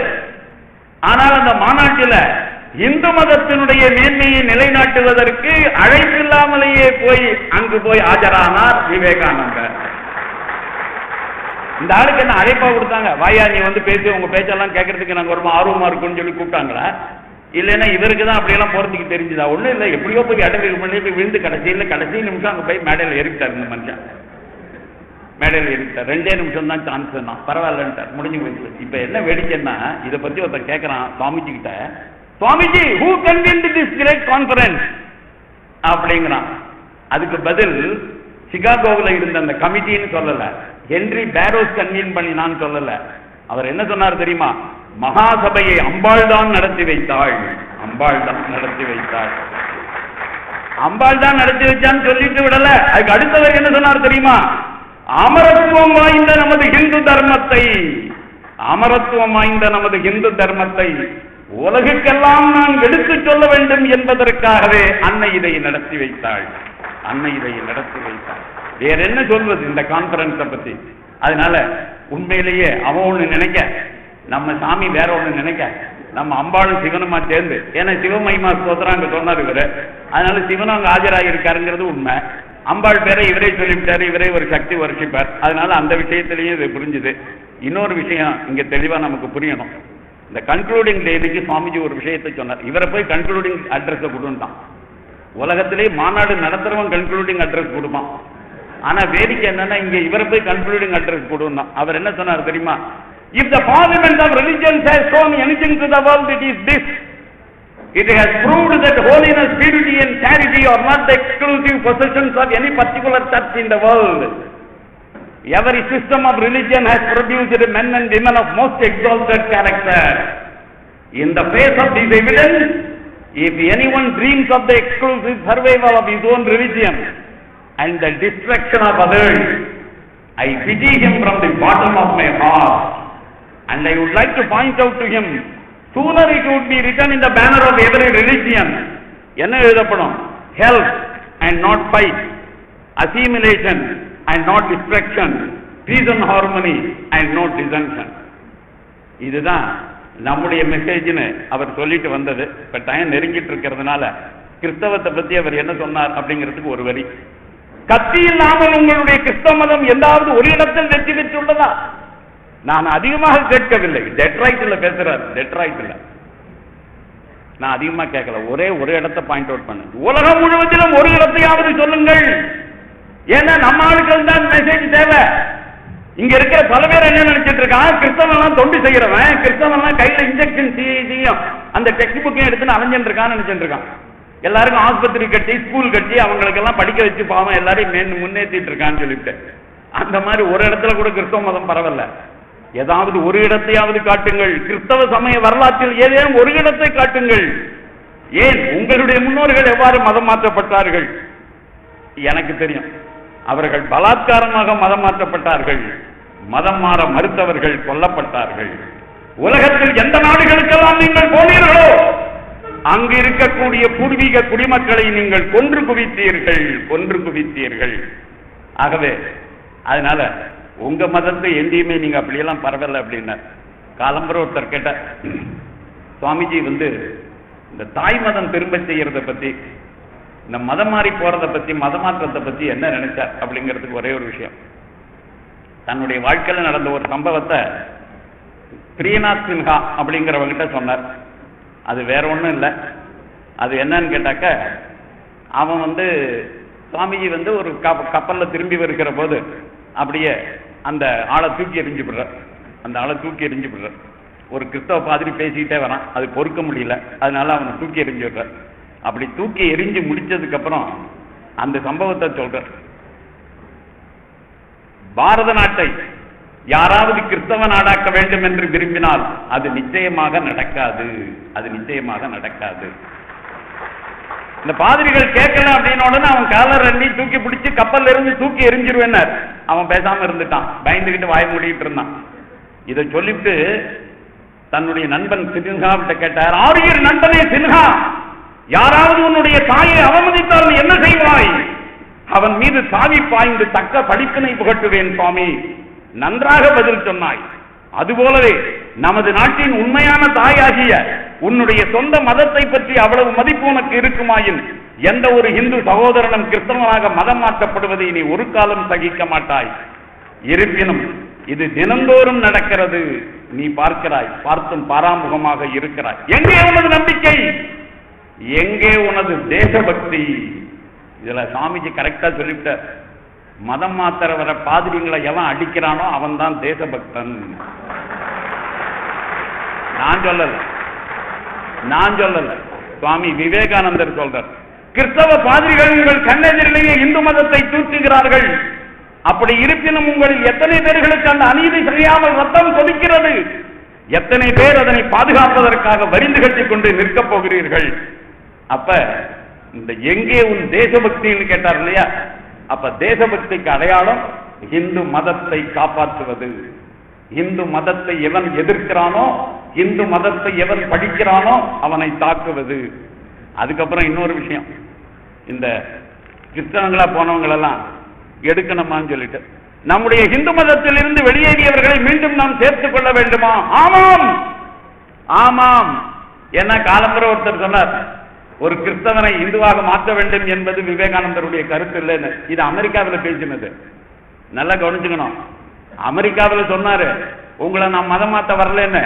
ஆனால் அந்த மாநாட்டில் இந்து மதத்தினுடைய மேன்மையை நிலைநாட்டுவதற்கு அழைப்பில்லாமலேயே அங்கு போய் ஆஜரானார் விவேகானந்தர். இந்த ஆளுக்கு என்ன அழைப்பா கொடுத்தாங்க? வாயா நீ வந்து பேசி உங்க பேச்செல்லாம் கேட்கறதுக்கு நாங்க ரொம்ப ஆர்வமா இருக்கும்னு சொல்லி கூப்பிட்டாங்களா? இல்லைன்னா இவருக்கு தான் அப்படியெல்லாம் போறதுக்கு தெரிஞ்சுதா? ஒண்ணும் இல்லை, எப்படியோ போய் அடம்பிக்கு பண்ணி போய் விழுந்து கடைசி நிமிஷம் அங்க போய் மேடையில் ஏறிட்டார். இந்த மனுஷன் மேடையில் ஏறிட்டார். 2 நிமிஷம் தான் சான்ஸ் தான், பரவாயில்லன்ட்டார், முடிஞ்சு போயிடுச்சு. இப்ப என்ன வேடிக்கைன்னா, இதை பத்தி ஒருத்தன் கேட்கறான் சுவாமிஜி கிட்ட, Swamiji who convened this great conference அப்படிங்கிறான். அதுக்கு பதில் சிகாகோவில் இருந்த அந்த கமிட்டின்னு சொல்லல, ஹென்றி பேரோஸ் கன்வீன் பண்ணினான்னு சொல்லல. அவர் என்ன சொன்னார் தெரியுமா? மகாசபையை அம்பாள் தான் நடத்தி வைத்தாள், அம்பாள் தான் நடத்தி வைத்தாள், அம்பாள் தான் நடத்தி வச்சான்னு சொல்லிட்டு விடல. அதுக்கு அடுத்தவர் என்ன சொன்னார் தெரியுமா? அமரத்துவம் வாய்ந்த நமது இந்து தர்மத்தை, அமரத்துவம் வாய்ந்த நமது இந்து தர்மத்தை உலகுக்கெல்லாம் நான் எடுத்து சொல்ல வேண்டும் என்பதற்காகவே அன்னை இதை நடத்தி வைத்தாள், அன்னை இதை நடத்தி வைத்தாள். வேற என்ன சொல்வது இந்த கான்பரன்ஸை பத்தி? அதனால உண்மையிலேயே அவன் ஒண்ணு நினைக்க, நம்ம சாமி வேற ஒண்ணு நினைக்க, நம்ம அம்பாளும் சிவனுமா சேர்ந்து, ஏன்னா சிவமகிமா ஸ்தோத்திரம் அங்க சொன்னார் இவரு, அதனால சிவனும் அங்க ஆஜராகிருக்காருங்கிறது உண்மை. அம்பாள் பேரை இவரே சொல்லிவிட்டாரு, இவரே ஒரு சக்தி வருஷிப்பார். அதனால அந்த விஷயத்திலையும் இது புரிஞ்சுது. இன்னொரு விஷயம் இங்க தெளிவா நமக்கு புரியணும். இந்த கன்க்ளூடிங் டேக்கு சுவாமிஜி ஒரு விஷயத்தை சொன்னார். இவரை போய் கன்க்ளூடிங் அட்ரஸ் கொடுத்தான். உலகத்திலே மாநாடு நடத்துறவன் கன்க்ளூடிங் அட்ரஸ் கொடுப்பான். ஆனா வேடிக்கை என்னன்னா, இங்க இவரை போய் கன்க்ளூடிங் அட்ரஸ் கொடுன்னா. அவர் என்ன சொன்னார் தெரியுமா? If the parliament of religions has shown anything to the world, it is this. It has proved that holiness, purity and charity are not the exclusive possessions of any particular church in the world. Every system of religion has produced men and women of most exalted character. In the face of this evidence, if anyone dreams of the exclusive survival of his own religion and the destruction of others, I pity him from the bottom of my heart, and I would like to point out to him, sooner it would be written in the banner of every religion, என்ன எழுதப்படும்? Health and not fight, assimilation and not destruction, peace and harmony and not dissension. இதுதான் நம்முடைய மெசேஜ்னு அவர் சொல்லிட்டு வந்தது. இப்ப time நெருங்கிட்டு இருக்கிறதுனால கிறிஸ்தவத்தை பத்தி அவர் என்ன சொன்னார் அப்படிங்கிறதுக்கு ஒரு வரி. கத்தி இல்லாமல் உங்களுடைய கிறிஸ்தவ மதம் எந்தாவது ஒரு இடத்தில் வெற்றி பெற்றுள்ளதா? நான் அதிகமாக கேட்கவில்லை. டெட்ராய்ட்ல பேசுறாரு, டெட்ராய்ட்ல நான் அதிகமா கேட்கல. ஒரே ஒரு இடத்தை பாயிண்ட் அவுட் பண்ணு. உலகம் முழுவதிலும் ஒரு இடத்தையாவது சொல்லுங்கள். ஏன்னா நம்ம ஆளுக்கள் தான் மெசேஜ் தேவை. இங்க இருக்கிற பல பேர் என்ன நினைச்சிட்டு இருக்கான்? கிறிஸ்தவன் தொண்டு செய்யறவன், கிறிஸ்தவன் கையில இன்ஜெக்ஷன் செய்யும் அந்த டெக்ஸ்ட் புக்கையும் எடுத்துன்னு அலைஞ்சிட்டு இருக்கான்னு நினைச்சிட்டு இருக்கான். எல்லாருக்கும் ஆஸ்பத்திரி கட்டி ஸ்கூல் கட்டி அவங்களுக்கு எல்லாம் படிக்க வச்சு பாவம் எல்லாரையும் முன்னேற்றிட்டு இருக்கான்னு சொல்லிட்டு, அந்த மாதிரி ஒரு இடத்துல கூட கிறிஸ்தவ மதம் பரவல. ஏதாவது ஒரு இடத்தையாவது காட்டுங்கள். கிறிஸ்தவ சமய வரலாற்றில் ஏதேனும் ஒரு இடத்தை காட்டுங்கள். ஏன் உங்களுடைய முன்னோர்கள் எவ்வாறு மதம் மாற்றப்பட்டார்கள் எனக்கு தெரியும். அவர்கள் பலாத்காரமாக மதம் மாற்றப்பட்டார்கள். மதம் மாற மறுத்தவர்கள் கொல்லப்பட்டார்கள். உலகத்தில் எந்த நாடுகளுக்கெல்லாம் நீங்கள் போனீர்களோ அங்கு இருக்கக்கூடிய பூர்வீக குடிமக்களை நீங்கள் கொன்று குவித்தீர்கள். ஆகவே அதனால உங்க மதத்தை எங்கேயுமே நீங்க அப்படியெல்லாம் பரவல அப்படின்னா. காலம்பர ஒருத்தர் கேட்ட, சுவாமிஜி இந்த தாய் மதம் திரும்ப செய்யறத பத்தி, இந்த மதம் மாறி போறதை பத்தி, மதமாற்றத்தை பத்தி என்ன நினைச்சார் அப்படிங்கிறதுக்கு ஒரே ஒரு விஷயம். தன்னுடைய வாழ்க்கையில் நடந்த ஒரு சம்பவத்தை பிரியநாத் சின்ஹா அப்படிங்கிறவங்கிட்ட சொன்னார். அது வேற ஒன்றும் இல்லை. அது என்னன்னு கேட்டாக்க, அவன் சுவாமிஜி ஒரு கப்பலில் திரும்பி வருகிற போது அப்படியே அந்த ஆளை தூக்கி எறிஞ்சு விடுறார். ஒரு கிறிஸ்தவ பாதிரி பேசிக்கிட்டே வரான், அது பொறுக்க முடியல, அதனால அவனை தூக்கி எறிஞ்சு விடுறார். அப்படி தூக்கி எறிஞ்சு முடிச்சதுக்கு அப்புறம் அந்த சம்பவத்தை சொல்றார். பாரத நாட்டை யாராவது கிறிஸ்தவ நாடாக்க வேண்டும் என்று விரும்பினால் அது நிச்சயமாக நடக்காது. இந்த பாதிரிகள் கேட்கல அப்படின்னு உடனே அவன் காலர் அண்ணி தூக்கி பிடிச்சி கப்பல்ல இருந்து தூக்கி எரிஞ்சிருவேன். அவன் பேசாம இருந்துட்டான், பயந்துகிட்டு வாய் மூடிட்டு இருந்தான். இதை சொல்லிட்டு தன்னுடைய நண்பன் சின்ஹா கிட்ட கேட்டார், ஆரியர் நண்பனே சின்ஹா, யாராவது உன்னுடைய தாயை அவமதித்தால் என்ன செய்வாய்? அவன் மீது தாவி பாய்ந்து தக்க படிப்பினை புகட்டுவேன் சுவாமி. நன்றாக பதில் சொன்னாய். அதுபோலவே நமது நாட்டின் உண்மையான தாயாகிய உன்னுடைய சொந்த மதத்தை பற்றி அவ்வளவு மதிப்பு உனக்கு இருக்குமாயின் எந்த ஒரு இந்து சகோதரனும் கிறிஸ்தவனாக மதம் மாற்றப்படுவதை நீ ஒரு காலம் சகிக்க மாட்டாய். இருப்பினும் இது தினந்தோறும் நடக்கிறது. நீ பார்க்கிறாய், பார்த்தும் பாராமுகமாக இருக்கிறாய். எங்கே உனது நம்பிக்கை? எங்கே உனது தேசபக்தி? இதுல சாமிஜி கரெக்டா சொல்லிவிட்ட. மதம் மாத்திர வர பாதிரிங்களை எவன் அடிக்கிறானோ அவன் தான் தேசபக்தன். நான் சொல்லல, சுவாமி விவேகானந்தர் சொல்றார். கிறிஸ்தவ பாதிரிகள் உங்கள் கண்ணெதிரிலேயே இந்து மதத்தை தூற்றுகிறார்கள். அப்படி இருப்பினும் உங்களில் எத்தனை பேர்களுக்கு அந்த அநீதி செய்யாமல் ரத்தம் கொதிக்கிறது? எத்தனை பேர் அதனை பாதுகாப்பதற்காக வரிந்து கட்டிக் கொண்டு நிற்கப் போகிறீர்கள்? அப்ப இந்த எங்கே உன் தேசபக்தின்னு கேட்டார் இல்லையா? அப்ப தேசபக்திக்கு அடையாளம் இந்து மதத்தை காப்பாற்றுவது. இந்து மதத்தை எவன் எதிர்க்கிறானோ, இந்து மதத்தை எவன் படிக்கிறானோ அவனை தாக்குவது. அதுக்கப்புறம் இன்னொரு விஷயம், இந்த கிறிஸ்தவங்களா போனவங்களெல்லாம் எடுக்கணுமான்னு சொல்லிட்டு நம்முடைய இந்து மதத்தில் இருந்து வெளியேறியவர்களை மீண்டும் நாம் சேர்த்துக் கொள்ள வேண்டுமா? ஆமாம் ஆமாம். என்ன காலம்புற ஒருத்தர் சொன்னார், ஒரு கிறிஸ்தவனை இந்துவாக மாற்ற வேண்டும் என்பது விவேகானந்தருடைய கருத்து இல்லைன்னு. இது அமெரிக்காவில் பேசினது. நல்லா கவனிச்சுக்கணும். அமெரிக்காவில் சொன்னாரு, உங்களை நான் மதம் மாற்ற வரலன்னு.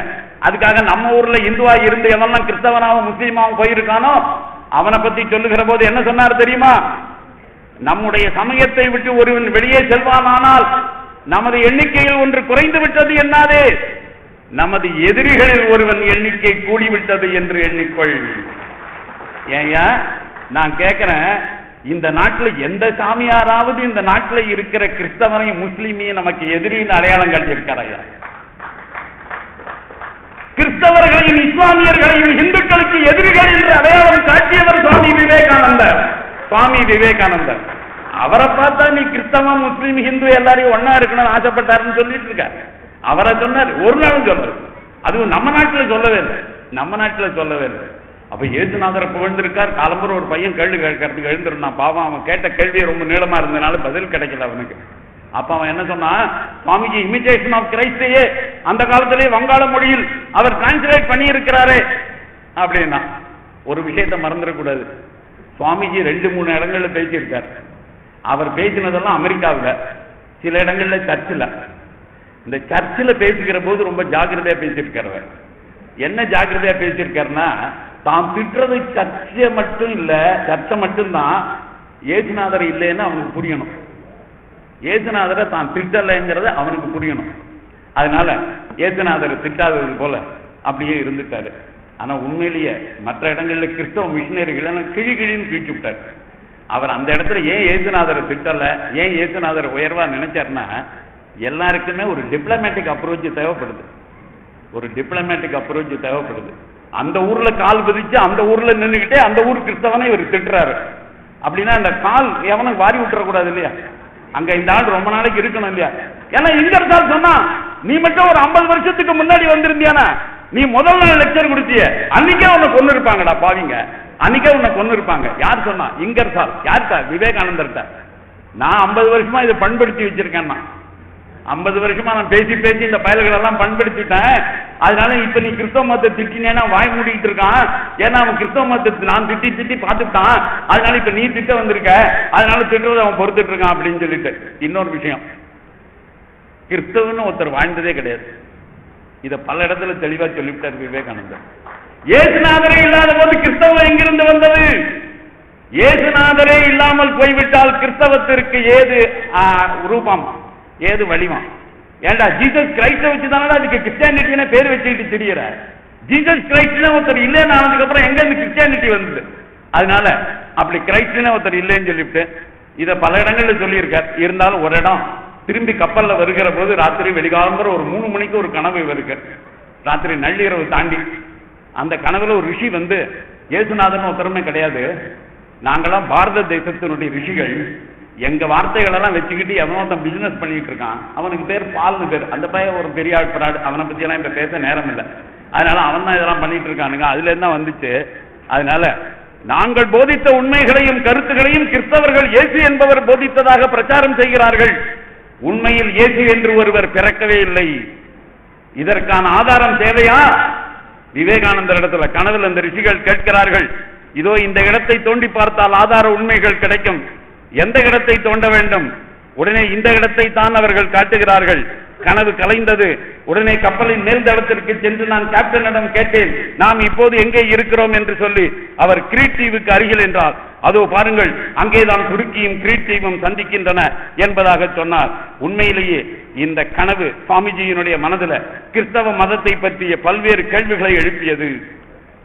அதுக்காக நம்ம ஊர்ல இந்துவா இருந்து எவெல்லாம் கிறிஸ்தவனாவும் முஸ்லீமாவும் போயிருக்கானோ அவனை பத்தி சொல்லுகிற போது என்ன சொன்னார் தெரியுமா? நம்முடைய சமயத்தை விட்டு ஒருவன் வெளியே செல்வானால் நமது எண்ணிக்கையில் ஒன்று குறைந்து விட்டது என்னாதே, நமது எதிரிகளில் ஒருவன் எண்ணிக்கை கூடிவிட்டது என்று எண்ணிக்கொள். ஏயா நான் கேட்கிறேன், இந்த நாட்டில் எந்த சாமியாராவது இந்த நாட்டில் இருக்கிற கிறிஸ்தவனையும் முஸ்லீமையும் நமக்கு எதிரின்னு அடையாளம் காட்டியிருக்காரையா? கிறிஸ்தவர்களையும் இஸ்லாமியர்களையும் இந்துக்களுக்கு எதிரிகள் என்று அடையாளம் காட்டியவர் சுவாமி விவேகானந்தர். சுவாமி விவேகானந்தர் அவரை பார்த்தா நீ கிறிஸ்தவம் முஸ்லீம் ஹிந்து எல்லாரையும் ஒன்னா இருக்கணும்னு ஆசைப்பட்டாருன்னு சொல்லிட்டு இருக்காரு. அவரை சொன்னார், ஒரு நாளும் சொல்றாரு. அதுவும் நம்ம நாட்டில் சொல்லவே இல்லை, நம்ம நாட்டில் சொல்லவே இல்லை. அப்ப ஏசுநாதரை புகழ்ந்திருக்கார். காலம்புற ஒரு பையன் கேள்வி கேட்கறதுக்கு எழுந்திருந்தான். பாவம், அவன் கேட்ட கேள்வியை ரொம்ப நீளமா இருந்ததுனால பதில் கிடைக்கல அவனுக்கு. அப்ப அவன் என்ன சொன்னான், சுவாமிஜி இமிடேஷன் ஆஃப் கிரைஸ்டையே அந்த காலத்திலே வங்காள மொழியில் அவர் டிரான்ஸ்லேட் பண்ணி இருக்கிறாரே அப்படின்னா. ஒரு விஷயத்தை மறந்துடக்கூடாது, சுவாமிஜி 2-3 இடங்கள்ல பேசியிருக்கார். அவர் பேசினதெல்லாம் அமெரிக்காவில், சில இடங்கள்ல சர்ச்சில். இந்த சர்ச்சில் பேசுகிற போது ரொம்ப ஜாக்கிரதையா பேசியிருக்கார். என்ன ஜாக்கிரதையா பேசியிருக்காருன்னா, தான் திட்டுறது சர்ச்சை மட்டும் இல்ல, சர்ச்சை மட்டும்தான், ஏசுநாதர் இல்லைன்னு அவனுக்கு புரியணும். ஏசுநாதரை தான் திட்டலைங்கிறத அவனுக்கு புரியணும். அதனால ஏசுநாதரை திட்டாதது போல அப்படியே இருந்துட்டாரு. ஆனா உண்மையிலேயே மற்ற இடங்கள்ல கிறிஸ்தவ மிஷினரிகள் கிழி கிழின்னு கீழ்ச்சி விட்டார். அவர் அந்த இடத்துல ஏன் ஏசுநாதரை திட்டல, ஏன் ஏசுநாதரை உயர்வா நினைச்சாருன்னா, எல்லாருக்குமே ஒரு டிப்ளமேட்டிக் அப்ரோச் தேவைப்படுது. ஒரு டிப்ளமேட்டிக் அப்ரோச் தேவைப்படுது. அந்த ஊர்ல கால் விதிச்சு அந்த ஊர்ல நின்றுகிட்டே அந்த ஊர் கிறிஸ்தவனை இவர் திட்டுறாரு அப்படின்னா அந்த கால் எவனும் வாரி விட்டுறக்கூடாது இல்லையா? அங்க இந்த ஆள் ரொம்ப நாளைக்கு இருக்கணும் இல்லையா? ஏன்னா இங்க இருந்தால் சொன்னா, நீ மட்டும் ஒரு 50 வருஷத்துக்கு முன்னாடி வந்திருந்தியானா, நீ முதல் நாள் லெக்சர் கொடுத்திய அன்னைக்கே உன்னை கொண்டு இருப்பாங்கடா பாவிங்க, அன்னைக்கே உன்னை கொண்டு இருப்பாங்க. யார் சொன்னா? Inger sir. யார்கிட்ட? விவேகானந்தர்கிட்ட. நான் 50 வருஷமா இதை பண்படுத்தி வச்சிருக்கேன்னா, 50 வருஷமா நான் பேசி பேசி இந்த பயல்கள் எல்லாம் பண்படுத்திட்டேன். அதனால இப்ப நீ கிறிஸ்தவ மதத்தை திட்டினேன்னா வாய் மூடிட்டு இருக்கான். ஏன்னா அவன் கிறிஸ்தவ மதத்தை நான் திட்டி திட்டி பார்த்துட்டான். அதனால இப்ப நீ திட்ட வந்திருக்க, அதனால திட்டுறதை அவன் பொறுத்துட்டு இருக்கான் அப்படின்னு சொல்லிட்டு. இன்னொரு விஷயம், கிறிஸ்தவன்னு ஒருத்தர் வாழ்ந்ததே கிடையாது. இதை பல இடத்துல தெளிவா சொல்லிவிட்டார் விவேகானந்தர். ஏசுநாதரே இல்லாத போது கிறிஸ்தவம் எங்கிருந்து வந்தது? ஏசுநாதரே இல்லாமல் போய்விட்டால் கிறிஸ்தவத்திற்கு ஏது ரூபம், ஏது வடிவம்? ஏண்டா ஜீசஸ் கிரைஸ்ட வச்சுதானடா அதுக்கு கிறிஸ்டியானிட்டின்னு பேர் வச்சுக்கிட்டு தெரியற. ஜீசஸ் கிரைஸ்ட்னு ஒருத்தர் இல்லைன்னு ஆனதுக்கு அப்புறம் எங்க இருந்து கிறிஸ்டியானிட்டி வந்தது? அதனால அப்படி கிரைஸ்ட்னு ஒருத்தர் இல்லைன்னு சொல்லிவிட்டு இதை பல இடங்கள்ல சொல்லியிருக்கார். இருந்தாலும் ஒரு இடம், திரும்பி கப்பல்ல வருகிற போது ராத்திரி வெளிகாலம்புற ஒரு 3 மணிக்கு ஒரு கனவு வருக. ராத்திரி நள்ளிரவு தாண்டி அந்த கனவுல ஒரு ரிஷி வந்து, ஏசுநாதன் ஒருத்தருமே கிடையாது, நாங்களாம் பாரத தேசத்தினுடைய ரிஷிகள், எங்க வார்த்தைகள் எல்லாம் வச்சுக்கிட்டு எவனோத்தன் பிசினஸ் பண்ணிட்டு இருக்கான், அவனுக்கு பேர் பால்னு பேர். அந்த பையன் ஒரு பெரிய ஆட்பராடு, அவனை பத்தி எல்லாம் இப்ப பேச நேரம் இல்லை. அதனால அவன் தான் இதெல்லாம் பண்ணிட்டு இருக்கானுங்க. அதுல இருந்தா வந்துச்சு. அதனால நாங்கள் போதித்த உண்மைகளையும் கருத்துகளையும் கிறிஸ்தவர்கள் இயேசு என்பவர் போதித்ததாக பிரச்சாரம் செய்கிறார்கள். உண்மையில் இயேசு என்று ஒருவர் பிறக்கவே இல்லை. இதற்கான ஆதாரம் தேவையா? விவேகானந்தர் இடத்துல கனவில் அந்த ரிஷிகள் கேட்கிறார்கள், இதோ இந்த இடத்தை தோண்டி பார்த்தால் ஆதார உண்மைகள் கிடைக்கும், எந்த இடத்தை தோண்ட வேண்டும்? உடனே இந்த இடத்தை தான் அவர்கள் காட்டுகிறார்கள். கனவு கலைந்தது. உடனே கப்பலின் மேல் தளத்திற்கு சென்று நான் கேப்டனிடம் கேட்டேன், நாம் இப்போது எங்கே இருக்கிறோம் என்று சொல்லி. அவர் கிரீட் தீவுக்கு அருகில் என்றார். அதோ பாருங்கள், அங்கேதான் துருக்கியும் கிரீட் தீவும் சந்திக்கின்றன என்பதாக சொன்னார். உண்மையிலேயே இந்த கனவு சுவாமிஜியினுடைய மனதில் கிறிஸ்தவ மதத்தை பற்றிய பல்வேறு கேள்விகளை எழுப்பியது.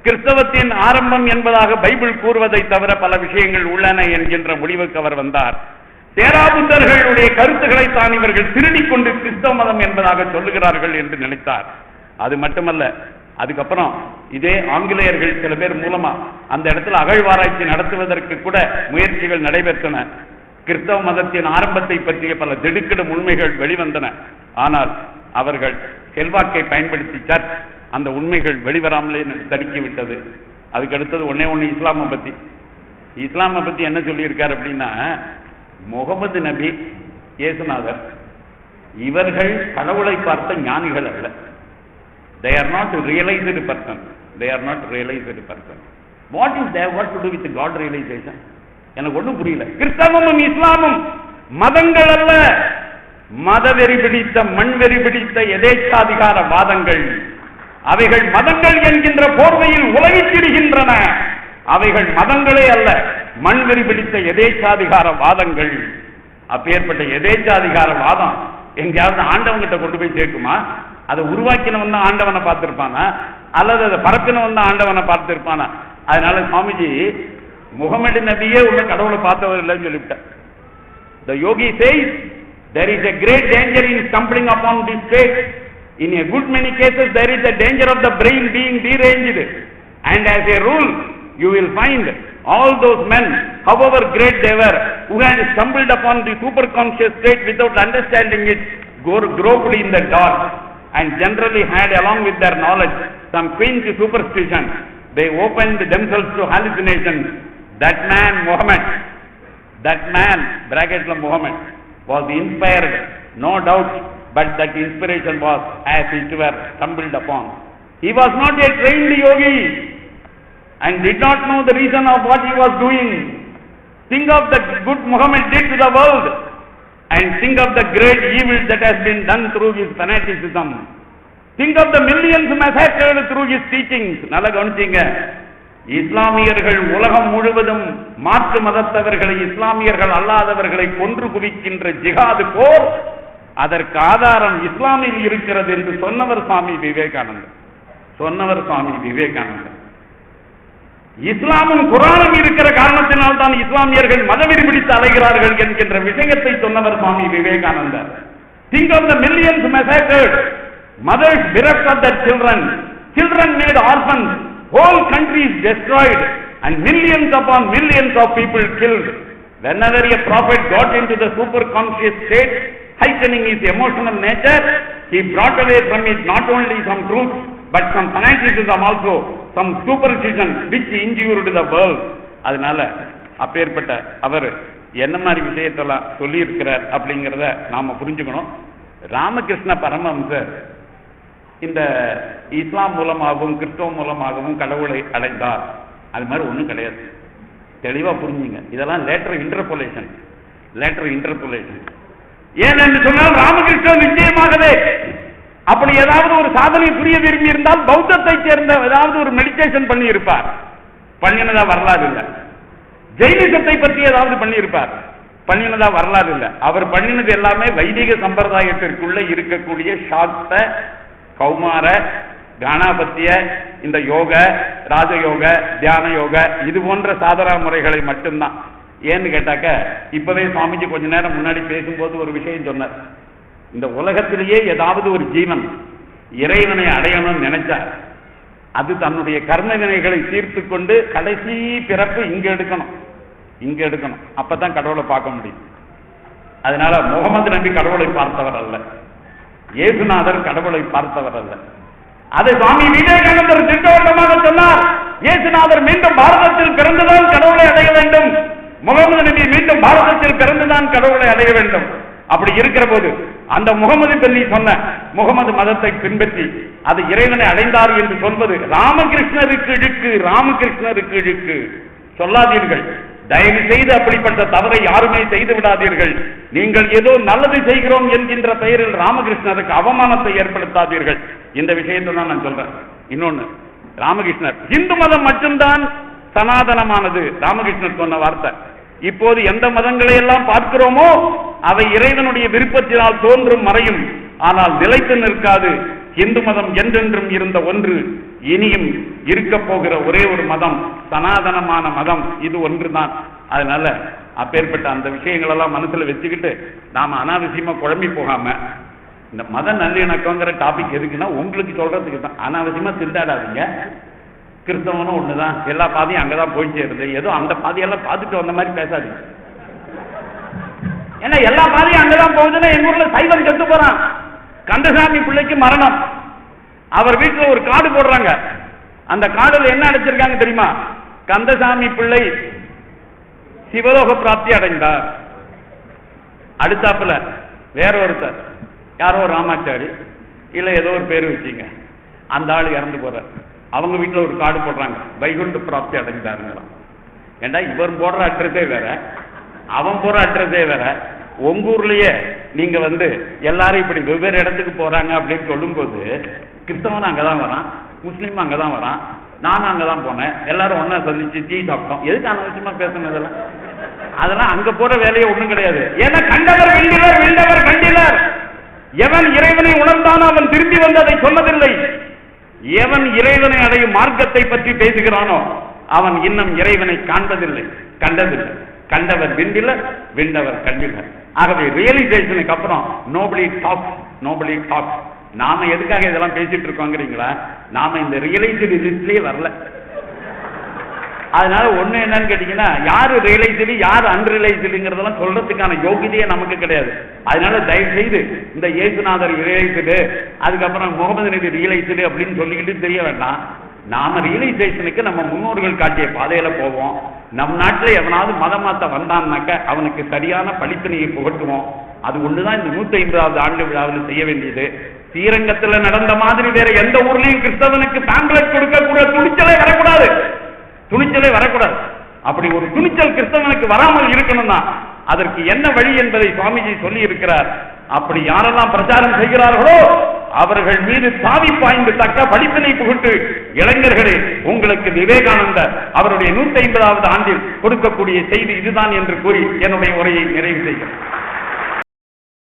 கிறிஸ்தவத்தின் ஆரம்பம் என்பதாக பைபிள் கூறுவதை தவிர பல விஷயங்கள் உள்ளன என்கின்ற முடிவுக்கு அவர் வந்தார். தேராபுத்தர்களுடைய கருத்துக்களை தான் இவர்கள் திருடிக் கொண்டு கிறிஸ்தவ மதம் என்பதாக சொல்லுகிறார்கள் என்று நினைத்தார். அது மட்டுமல்ல, அதுக்கப்புறம் இதே ஆங்கிலேயர்கள் சில பேர் மூலமா அந்த இடத்துல அகழ்வாராய்ச்சி நடத்துவதற்கு கூட முயற்சிகள் நடைபெற்றன. கிறிஸ்தவ மதத்தின் ஆரம்பத்தை பற்றிய பல திடுக்கிடும் உண்மைகள் வெளிவந்தன. ஆனால் அவர்கள் செல்வாக்கை பயன்படுத்தி சர்ச் அந்த உண்மைகள் வெளிவராமலே தடுக்கிவிட்டது. அதுக்கு அடுத்தது ஒன்னே இஸ்லாமை பத்தி என்ன சொல்லியிருக்கார் அப்படின்னா, முகமது நபி, இயேசுநாதர் இவர்கள் கடவுளை பார்த்த ஞானிகள் அல்ல. They are not realized person. They are not realized person. What is there? What to do with God realization? எனக்கு ஒன்றும் புரியல. கிறிஸ்தவமும் இஸ்லாமும் மதங்கள் அல்ல, மதவெறி பிடித்த மண்வெறி பிடித்த எதேச்சாதிகார வாதங்கள். அவைகள் மதங்கள் என்கின்ற போர்வையில் உலகித்திடுகின்றன. அவைகள் மதங்களே அல்ல, மண்வெறி பிடித்த எதேச்சாதிகார வாதங்கள். அப்பேற்பட்ட எதேச்சாதிகார வாதம் எங்கேயாவது ஆண்டவங்கிட்ட கொண்டு போய் சேர்க்குமா? அதை உருவாக்கினவன் தான் ஆண்டவனை பார்த்திருப்பானா, அல்லது அதை பரப்பினவன் தான் ஆண்டவனை பார்த்திருப்பானா? அதனால சுவாமிஜி முகமது நபியே உள்ள கடவுளை பார்த்தவர் இல்லைன்னு சொல்லிவிட்டார். The yogi says there is a great danger in stumbling upon this faith. In a good many cases there is a danger of the brain being deranged, and as a rule you will find all those men, however great they were, who had stumbled upon the superconscious state without understanding it, groped in the dark, and generally had along with their knowledge some quaint superstition. They opened themselves to hallucinations. That man Muhammad, that man bracket Muhammad was inspired, no doubt, but that inspiration was as it were stumbled upon. He was not a trained yogi and did not know the reason of what he was doing. Think of the good Muhammad did to the world, and think of the great evil that has been done through his fanaticism. Think of the millions massacred through his teachings. நல்ல கவனிச்சீங்க, இஸ்லாமியர்கள் உலகம் முழுவதும் மாற்று மதத்தவர்களை, இஸ்லாமியர்கள் அல்லாதவர்களை கொன்று குவிக்கின்ற ஜிஹாது போர், அதற்கு ஆதாரம் இஸ்லாமில் இருக்கிறது என்று சொன்னவர் சுவாமி விவேகானந்தர். இஸ்லாமும் குரானும் இருக்கிற காரணத்தினால் தான் இஸ்லாமியர்கள் மதவெறி பிடித்து அலைகிறார்கள் என்கின்ற விஷயத்தை சொன்னவர் சுவாமி விவேகானந்தர். Think of the millions massacred, mothers bereft of their children made orphans, whole countries destroyed, and millions upon millions of people killed. Whenever a prophet got into the superconscious state, heightening his emotional nature, he brought away from it not only some truth, but some fanaticism also, some superstition which injured the world. அதனால அப்பேற்பட்ட அவர் என்ன மாதிரி விஷயத்தெல்லாம் சொல்லி இருக்கிறார் அப்படிங்கிறத நாம புரிஞ்சுக்கணும். ராமகிருஷ்ண பரமஹம்சர் இந்த இஸ்லாம் மூலமாகவும் கிறிஸ்தவம் மூலமாகவும் கடவுளை அடைந்தார். அது மாதிரி ஒன்றும் கிடையாது. தெளிவா புரிஞ்சுங்க. இதெல்லாம் லேட்டர் இன்டர்போலேஷன். ஏனென்று சொன்னால் ராமகிருஷ்ணன் நிச்சயமாகவே அப்படி ஏதாவது ஒரு சாதனை புரிய விரும்பி இருந்தால் பௌத்தத்தை சேர்ந்த ஏதாவது ஒரு மெடிடேஷன் பண்ணி இருப்பார். பண்ணினதா வரலாறு இல்லை. ஜெயினிசத்தை பற்றி ஏதாவது பண்ணி இருப்பார். பண்ணினதா வரலாறு இல்லை. அவர் பண்ணினது எல்லாமே வைதிக சம்பிரதாயத்திற்குள்ள இருக்கக்கூடிய சாக்த, கௌமார, கானாபத்திய, இந்த யோக, ராஜயோக, தியான யோக, இது போன்ற சாதனா முறைகளை மட்டும்தான். ஏன்னு கேட்டாக்க, இப்பவே சுவாமிஜி கொஞ்ச நேரம் முன்னாடி பேசும்போது ஒரு விஷயம் சொன்னார். இந்த உலகத்திலேயே ஏதாவது ஒரு ஜீவன் இறைவனை அடையணும்னு நினைச்சா அது தன்னுடைய கர்ம வினைகளை தீர்த்து கொண்டு கடைசி பிறப்பு இங்க எடுக்கணும். அப்பதான் கடவுளை பார்க்க முடியும். அதனால முகமது நபி கடவுளை பார்த்தவர் அல்ல, இயேசுநாதர் கடவுளை பார்த்தவர் அல்ல. அதை சுவாமி விவேகானந்தர் திட்டவட்டமாக சொன்னார். இயேசுநாதர் மீண்டும் பாரதத்தில் பிறந்துதான் கடவுளை அடைய வேண்டும், முகமது நபி மீண்டும் பாரதத்தில் பிறந்துதான் கடவுளை அடைய வேண்டும். அப்படி இருக்கிற போது அந்த முகமது பள்ளி சொன்ன முகமது மதத்தை பின்பற்றி அது இறைவனை அடைந்தார் என்று சொல்வது ராமகிருஷ்ணருக்கு இழுக்கு, ராமகிருஷ்ணருக்கு இழுக்கு. சொல்லாதீர்கள், தயவு செய்து அப்படிப்பட்ட தவறை யாருமே செய்து விடாதீர்கள். நீங்கள் ஏதோ நல்லது செய்கிறோம் என்கின்ற பெயரில் ராமகிருஷ்ணருக்கு அவமானத்தை ஏற்படுத்தாதீர்கள். இந்த விஷயத்தை தான் நான் சொல்றேன். இன்னொன்னு, ராமகிருஷ்ணர் இந்து மதம் மட்டும்தான் சனாதனமானது, ராமகிருஷ்ணர் சொன்ன வார்த்தை. இப்போது எந்த மதங்களை எல்லாம் பார்க்கிறோமோ அவை இறைவனுடைய விருப்பத்தினால் தோன்றும் மறையும், ஆனால் நிலைத்து நிற்காது. இந்து மதம் என்றென்றும் இருந்த ஒன்று, இனியும் இருக்க போகிற ஒரே ஒரு மதம் சனாதனமான மதம் இது ஒன்றுதான். அதனால அப்பேற்பட்ட அந்த விஷயங்கள் எல்லாம் மனசுல வச்சுக்கிட்டு நாம அனாவசியமா குழம்பி போகாம, இந்த மத நல்லிணக்கங்கிற டாபிக் எதுக்குன்னா உங்களுக்கு சொல்றதுக்கு தான். அனாவசியமா திண்டாடாதீங்க. கிறிஸ்தவனும் ஒண்ணுதான், எல்லா பாதையும் அங்கதான் போய் சேருது, ஏதோ அந்த பாதையெல்லாம் பார்த்துட்டு வந்த மாதிரி பேசாதீங்க. ஏன்னா எல்லா பாதையும் அங்கதான் போகுதுன்னா எங்க ஊர்ல சைவம் செத்து போறான். கந்தசாமி பிள்ளைக்கு மரணம், அவர் வீட்டுல ஒரு கார்டு போடுறாங்க. அந்த கார்டுல என்ன அடைச்சிருக்காங்க தெரியுமா? கந்தசாமி பிள்ளை சிவலோக பிராப்தி அடைந்தார். அடுத்தாப்புல வேற ஒருத்தர், யாரோ ராமாச்சாரி இல்ல ஏதோ ஒரு பேரு வச்சுங்க, அந்த ஆளு இறந்து போறார். அவங்க வீட்டுல ஒரு கார்டு போடுறாங்க, வைகுண்ட பிராப்தி அடைந்தாருங்களாம். ஏண்டா இவர் போடுற அட்ரஸே வேற, அவன் போற அட்ரஸே வேற. உங்க ஊர்லயே நீங்க எல்லாரும் இப்படி வெவ்வேறு இடத்துக்கு போறாங்க அப்படின்னு சொல்லும் போது, கிறிஸ்தவன் அங்கதான் வரான், முஸ்லீம் அங்கதான் வரான், நானும் அங்கதான் போனேன், எல்லாரும் ஒன்னா சந்திச்சு டீ சாப்பிட்டோம். எதுக்கு அனாவசியமா பேசணும்? அதெல்லாம் அங்க போற வேலையே ஒண்ணும் கிடையாது. ஏன்னா கண்டவர் வெண்டிலர், வெண்டவர் கண்டிலர். எவன் இறைவனை உணர்ந்தானோ அவன் திரும்பி வந்து அதை சொன்னதில்லை. எவன் இறைவனை அடையும் மார்க்கத்தை பற்றி பேசுகிறானோ அவன் இன்னும் இறைவனை காண்பதில்லை, கண்டதில்லை. கண்டவர் விண்டிலர், விண்டவர் கண்டிலர். ஆகவே ரியலைசேஷனுக்கு அப்புறம் நோபடி டாக்ஸ். நாம எதுக்காக இதெல்லாம் பேசிட்டு இருக்கோங்கிறீங்களா? நாம இந்த ரியலைசேஷன் லிஸ்ட்லயே வரல. அதனால ஒண்ணு என்னன்னு கேட்டீங்கன்னா, யாரு ரியலைசரி யாரு அன்ரியலைசரிங்கிறதெல்லாம் சொல்றதுக்கான யோகியதையே நமக்கு கிடையாது. அதனால தயவு செய்து இந்த இயேசுநாதர் ரியலைசரு, அதுக்கப்புறம் முகமது நபி ரியலைசரு அப்படின்னு சொல்லிக்கிட்டு தெரிய வேண்டாம். நாம ரியலைசேஷனுக்கு நம்ம முன்னோர்கள் காட்டிய பாதையில போவோம். நம் நாட்டுல எவனாவது மதமாத்த வந்தான்னாக்க அவனுக்கு சரியான பழித்தனையை புகட்டுவோம். அது ஒண்ணுதான் இந்த 150வது ஆண்டு விழாவில் செய்ய வேண்டியது. ஸ்ரீரங்கத்துல நடந்த மாதிரி வேற எந்த ஊர்லயும் கிறிஸ்தவனுக்கு பேம்ப்ளெட் கொடுக்க கூட துணிச்சலே வரக்கூடாது. அப்படி ஒரு துணிச்சல் கிறிஸ்தவனுக்கு வராமல் இருக்கணும்னா அதற்கு என்ன வழி என்பதை சுவாமிஜி சொல்லி இருக்கிறார். அப்படி யாரெல்லாம் பிரச்சாரம் செய்கிறார்களோ அவர்கள் மீது தாவி பாய்ந்து தக்க படிப்பினை புகுட்டு, இளைஞர்களே உங்களுக்கு விவேகானந்தர் அவருடைய 150வது ஆண்டில் கொடுக்கக்கூடிய செய்தி இதுதான் என்று கூறி என்னுடைய உரையை நிறைவு செய்கிறேன்.